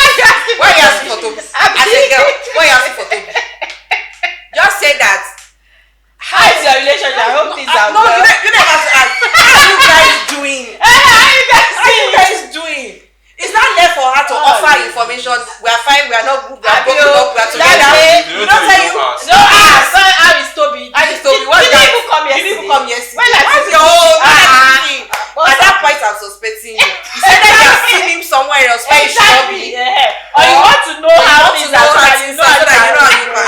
Toby? Why you asking for Toby? I said, girl, why you asking for Toby? Just say that. How is your relationship? I hope things are no, well. you never have to ask. How are you guys doing? How are you guys doing? It's not there for her to offer information. We are fine. We are not good. We are broken up. We are together. You don't tell you. No, ask. How is Toby? How is Toby? What's that? You didn't come yesterday. What's your own? At that point, I'm suspecting you. You said that you have seen him somewhere else where he should not be. Or you want to know how things are going. So that you know how you can.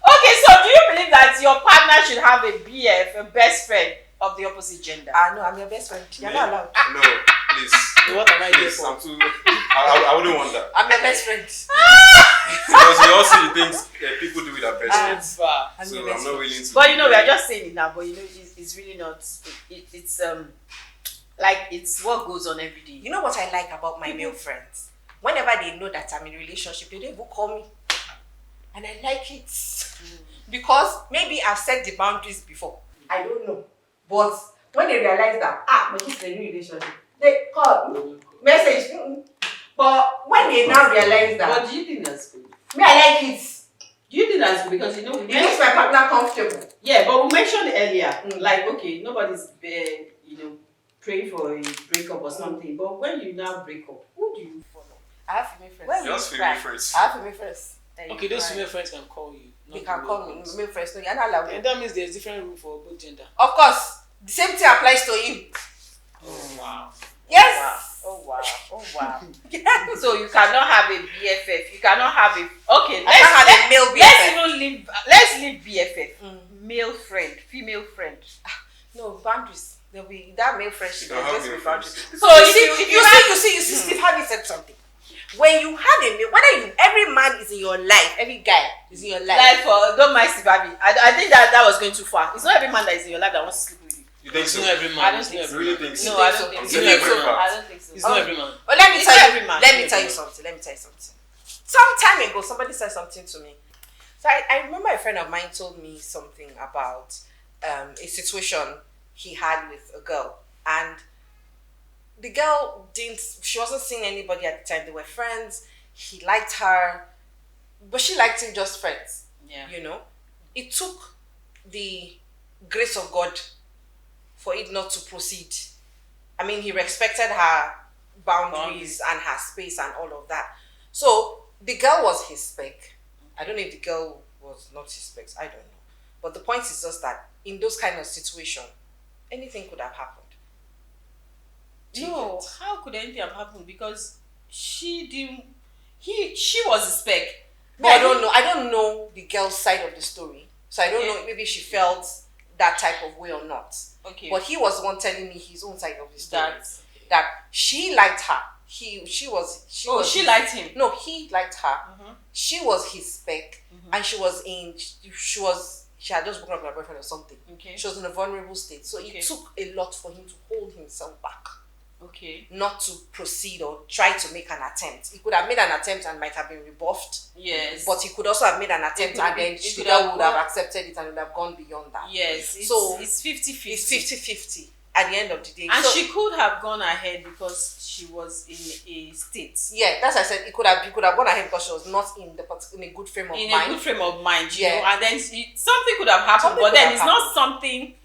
Okay, so do you believe that your partner should have a BF, a best friend of the opposite gender? No, I'm your best friend. You're not allowed. No, please. what am I here Please, for? I wouldn't want that. I'm your best friend. Because we all see the things people do with their best friends. It's far. So I'm not willing to. But you know, we are just saying it now, but you know, it's really not. It's like it's what goes on every day. You know what I like about my male friends? Whenever they know that I'm in a relationship, they don't even call me. And I like it. Because maybe I've set the boundaries before. I don't know. But when they realize that, but this is a new relationship, they call, message. But when they now realize that... But do you think that's good? Me, I like it. Do you think that's good? Because, you know... It makes my partner comfortable. Yeah, but we mentioned earlier, like, okay, nobody's, praying for a breakup or something. But when you now break up, who do you follow? I have female friends. Just female friends. I have female friends. Okay, those female friends can call you. They can call me. Male friends, no, you're not allowed. And that means there's different rule for both gender. Of course. The same thing applies to you. Oh, wow. Yes. Oh wow. Yes. So you cannot have a BFF. You cannot have a... Okay, I can't have a male BFF. Let's leave BFF. Male friend, female friend. No, boundaries. There'll be that male friendship. You don't There'll have just be male boundaries. friends. So you see, Steve Harvey said something. When you have a male, every man is in your life, every guy is in your life. Don't mind Steve Harvey. I think that was going too far. It's not every man that is in your life that wants to sleep with you. You think It's so? not every man. I don't It's think not so. every Really man. think so? No, I don't think It's so. not every man. I don't think so. It's not every man. But let me It's tell not you. every man. Let me tell you something. Some time ago, somebody said something to me. So I remember a friend of mine told me something about a situation he had with a girl, and the girl she wasn't seeing anybody at the time. They were friends. He liked her, but she liked him just friends. Yeah. You know, it took the grace of God for it not to proceed. I mean, he respected her boundaries and her space and all of that. So the girl was his spec. I don't know if the girl was not his spec. I don't know. But the point is just that in those kind of situations, anything could have happened. No, how could anything have happened? Because she didn't. She was a spec. But I don't know the girl's side of the story. So I don't know, maybe she felt that type of way or not. Okay. But he was the one telling me his own side of the story. That she liked her. She was She liked him. No, he liked her. She was his spec, and she had just broken up with her boyfriend or something. Okay. She was in a vulnerable state, so it took a lot for him to hold himself back, Okay. not to proceed or try to make an attempt. He could have made an attempt and might have been rebuffed. Yes. But he could also have made an attempt and then it the could have girl would have gone- accepted it and would have gone beyond that. Yes. So it's 50-50. it's 50-50 at the end of the day. And So, she could have gone ahead because she was in a state. yeah, that's why I said he could have gone ahead because she was not in a good frame of In mind. a good frame of mind, you Yeah. know, and then something could have happened, Something but could then have it's not happened. something.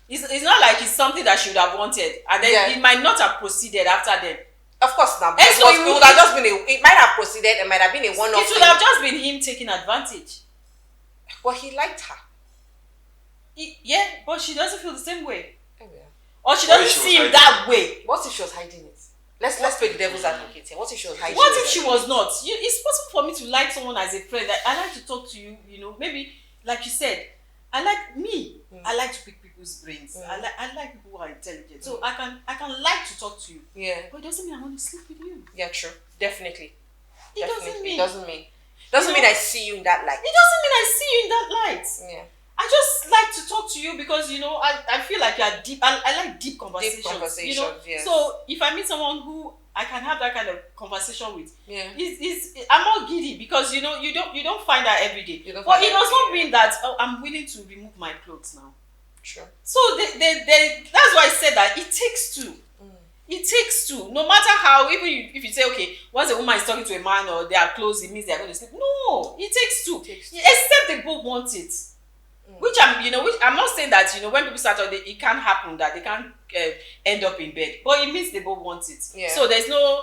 It's not like it's something that she would have wanted, and then Yeah. it might not have proceeded after then. Of course not. And so It would have just been it might have proceeded, it might have been a one-off It would thing. have just been him taking advantage. But he liked her. Yeah, but she doesn't feel the same way, Oh, yeah. or she Why doesn't she was see him hiding that way. What if she was hiding it? Let's play the devil's advocate here. What if she was hiding What it? if she was not? It's possible for me to like someone as a friend. I like to talk to you. You know, maybe like you said, I like me. I like to pick people's brains. I like people who are intelligent. So I can like to talk to you. Yeah. But it doesn't mean I want to sleep with you. Yeah, true. Definitely. It doesn't mean. It doesn't mean I see you in that light. It doesn't mean I see you in that light. Yeah. I just like to talk to you because you know I feel like you're deep. I like deep conversations. You know, yes. so if I meet someone who I can have that kind of conversation with, Yeah. I'm not giddy because you know you don't find that every day. You don't But find it that does not every day. mean that I'm willing to remove my clothes now. Sure. So that's why I said that it takes two. It takes two. No matter how, even if you say, okay, once a woman is talking to a man or they are close, it means they are going to sleep. No, it takes two. Except they both want it. Which I'm not saying that, when people start out, it can't happen, that they can't end up in bed. But it means they both want it. Yeah. So there's no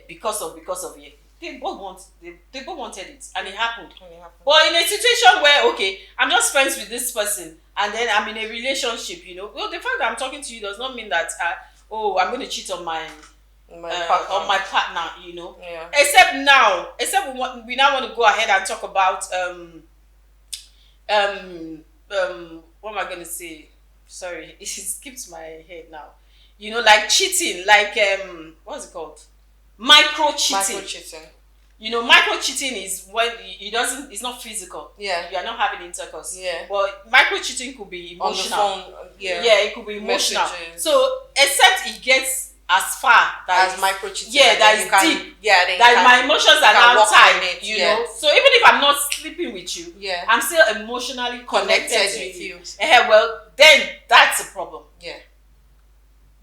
because of it. They both wanted it, and it happened. But in a situation where, okay, I'm just friends with this person, and then I'm in a relationship, well, the fact that I'm talking to you does not mean that, I'm going to cheat on my partner, Yeah. Except we now want to go ahead and talk about what am I going to say? Sorry, it skipped my head now. Like cheating, like what's it called? Micro cheating. Micro cheating is when it's not physical. Yeah. You are not having intercourse. Yeah. But micro cheating could be emotional. On the phone. Yeah. Yeah, it could be emotional. Messages. So except it gets as far As micro cheating. yeah, that is deep. Yeah. Then That my emotions are now walk tied, on it, you yes. know. So even if I'm not sleeping with you, Yeah. I'm still emotionally connected Connected to with you. Well, then that's a problem. Yeah.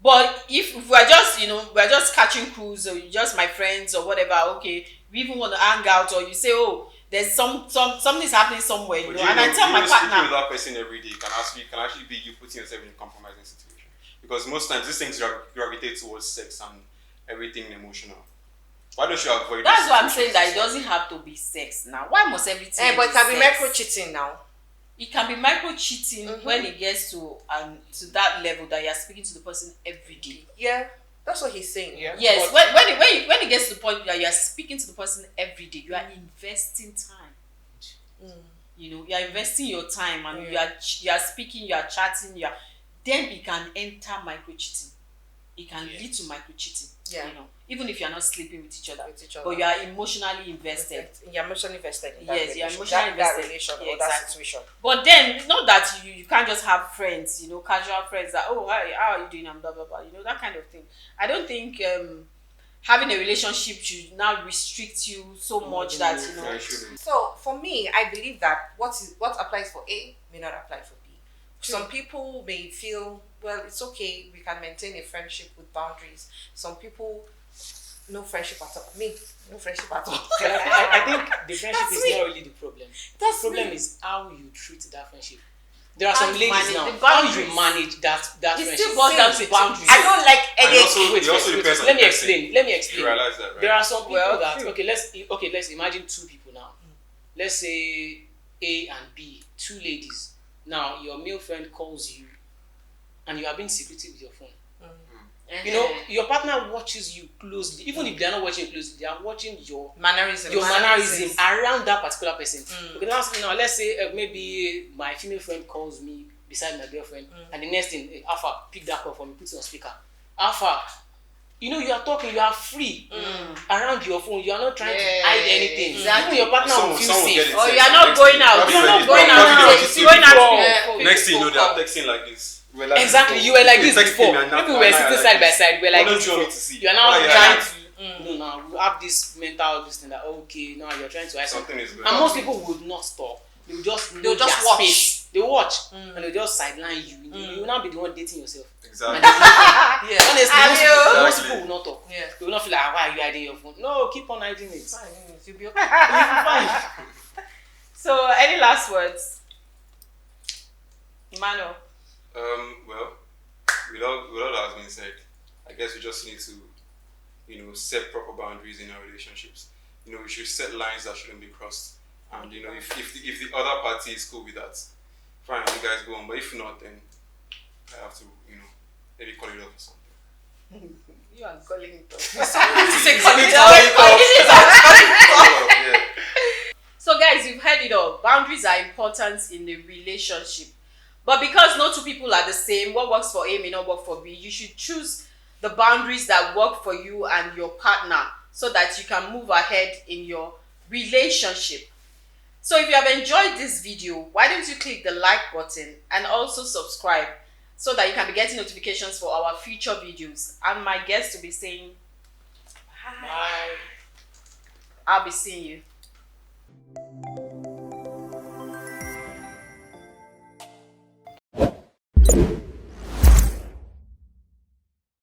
But if we're just catching cruise, or you're just my friends or whatever, okay, we even want to hang out, or you say, oh, there's something's happening somewhere, But and I tell my speaking partner, with that person every day can actually be you putting yourself in a compromising situation, because most times these things gravitate towards sex and everything emotional. Why don't you avoid? that's why I'm saying that it doesn't have to be sex now. Why must everything? But it can be sex? micro cheating now. It can be micro cheating when it gets to that level that you're speaking to the person every day. Yeah. That's what he's saying. Yeah. Yes, But when it gets to the point that you're speaking to the person every day, you are investing time. You are investing your time, and you are speaking, you are chatting, then it can enter micro cheating. It can lead to micro cheating. Yeah. Even if you're not sleeping with each other, But but you are emotionally invested. You're emotionally invested in Yes, you're that emotionally that invested. relation Yeah, or that exactly. situation. But then, not that you can't just have friends, casual friends that, oh, hi, how are you doing, and blah, blah, blah, that kind of thing. I don't think having a relationship should now restrict you so much that, Yeah, it shouldn't. So for me, I believe that what applies for A may not apply for B. Some people may feel, well, it's okay, we can maintain a friendship with boundaries. Some people, no friendship at all. Me, no friendship at all. I think the friendship That's is me. not really the problem. That's The problem me. is how you treat that friendship. There are How some you ladies manage now. the How boundaries. you manage that It friendship. still boils down to boundaries. I don't like And headache. also, it also depends on Let the me person. explain. Let me You explain. realize that, right? There are some people Well, that true. let's imagine two people now. Let's say A and B, two ladies. Now your male friend calls you, and you are being secretive with your phone. Your partner watches you closely. Even if they are not watching you closely, they are watching your Mannerism. mannerism around that particular person. Okay, now let's say maybe my female friend calls me beside my girlfriend, and the next thing, Alpha, pick that call for me, put it on speaker. Alpha, you know, you are talking, you are free around your phone. You are not trying to hide anything. Exactly. Even your partner will feel Someone get safe. it Or safe. you are not Next going thing- out. probably You're when not it's- going probably when out. it's You're going out before. with your Next thing you know, they are phone. texting like this. We're like Exactly, this you were like They this text before. me and now- Maybe we were now sitting you're side like by this. side. We're What like don't this you want me before. to see? You are now Why you trying hiding? to. No, now we have this mental this thing that okay, now you're trying to hide Something something. is going And on. most people would not stop. They will just know They'll just their watch. space. They watch and they'll just sideline you. You will now be the one dating yourself. Exactly. And there's nothing. Yeah. Honestly, Have most you? people, most Exactly. people will not talk. Yeah. They will not feel like, why are you hiding your phone? No, keep on hiding it. Fine, you'll be You'll be fine. So, any last words? Emmanuel. Well, with all that has been said, I guess we just need to, set proper boundaries in our relationships. We should set lines that shouldn't be crossed. And if the other party is cool with that, fine, you guys go on. But if not, then I have to, maybe call it off or something. You are calling it off. Say Call it off, yeah. So guys, you've heard it all. Boundaries are important in a relationship. But because no two people are the same, what works for A may not work for B, you should choose the boundaries that work for you and your partner so that you can move ahead in your relationship. So if you have enjoyed this video, why don't you click the like button and also subscribe so that you can be getting notifications for our future videos. And my guest will be saying, bye. Bye. I'll be seeing you.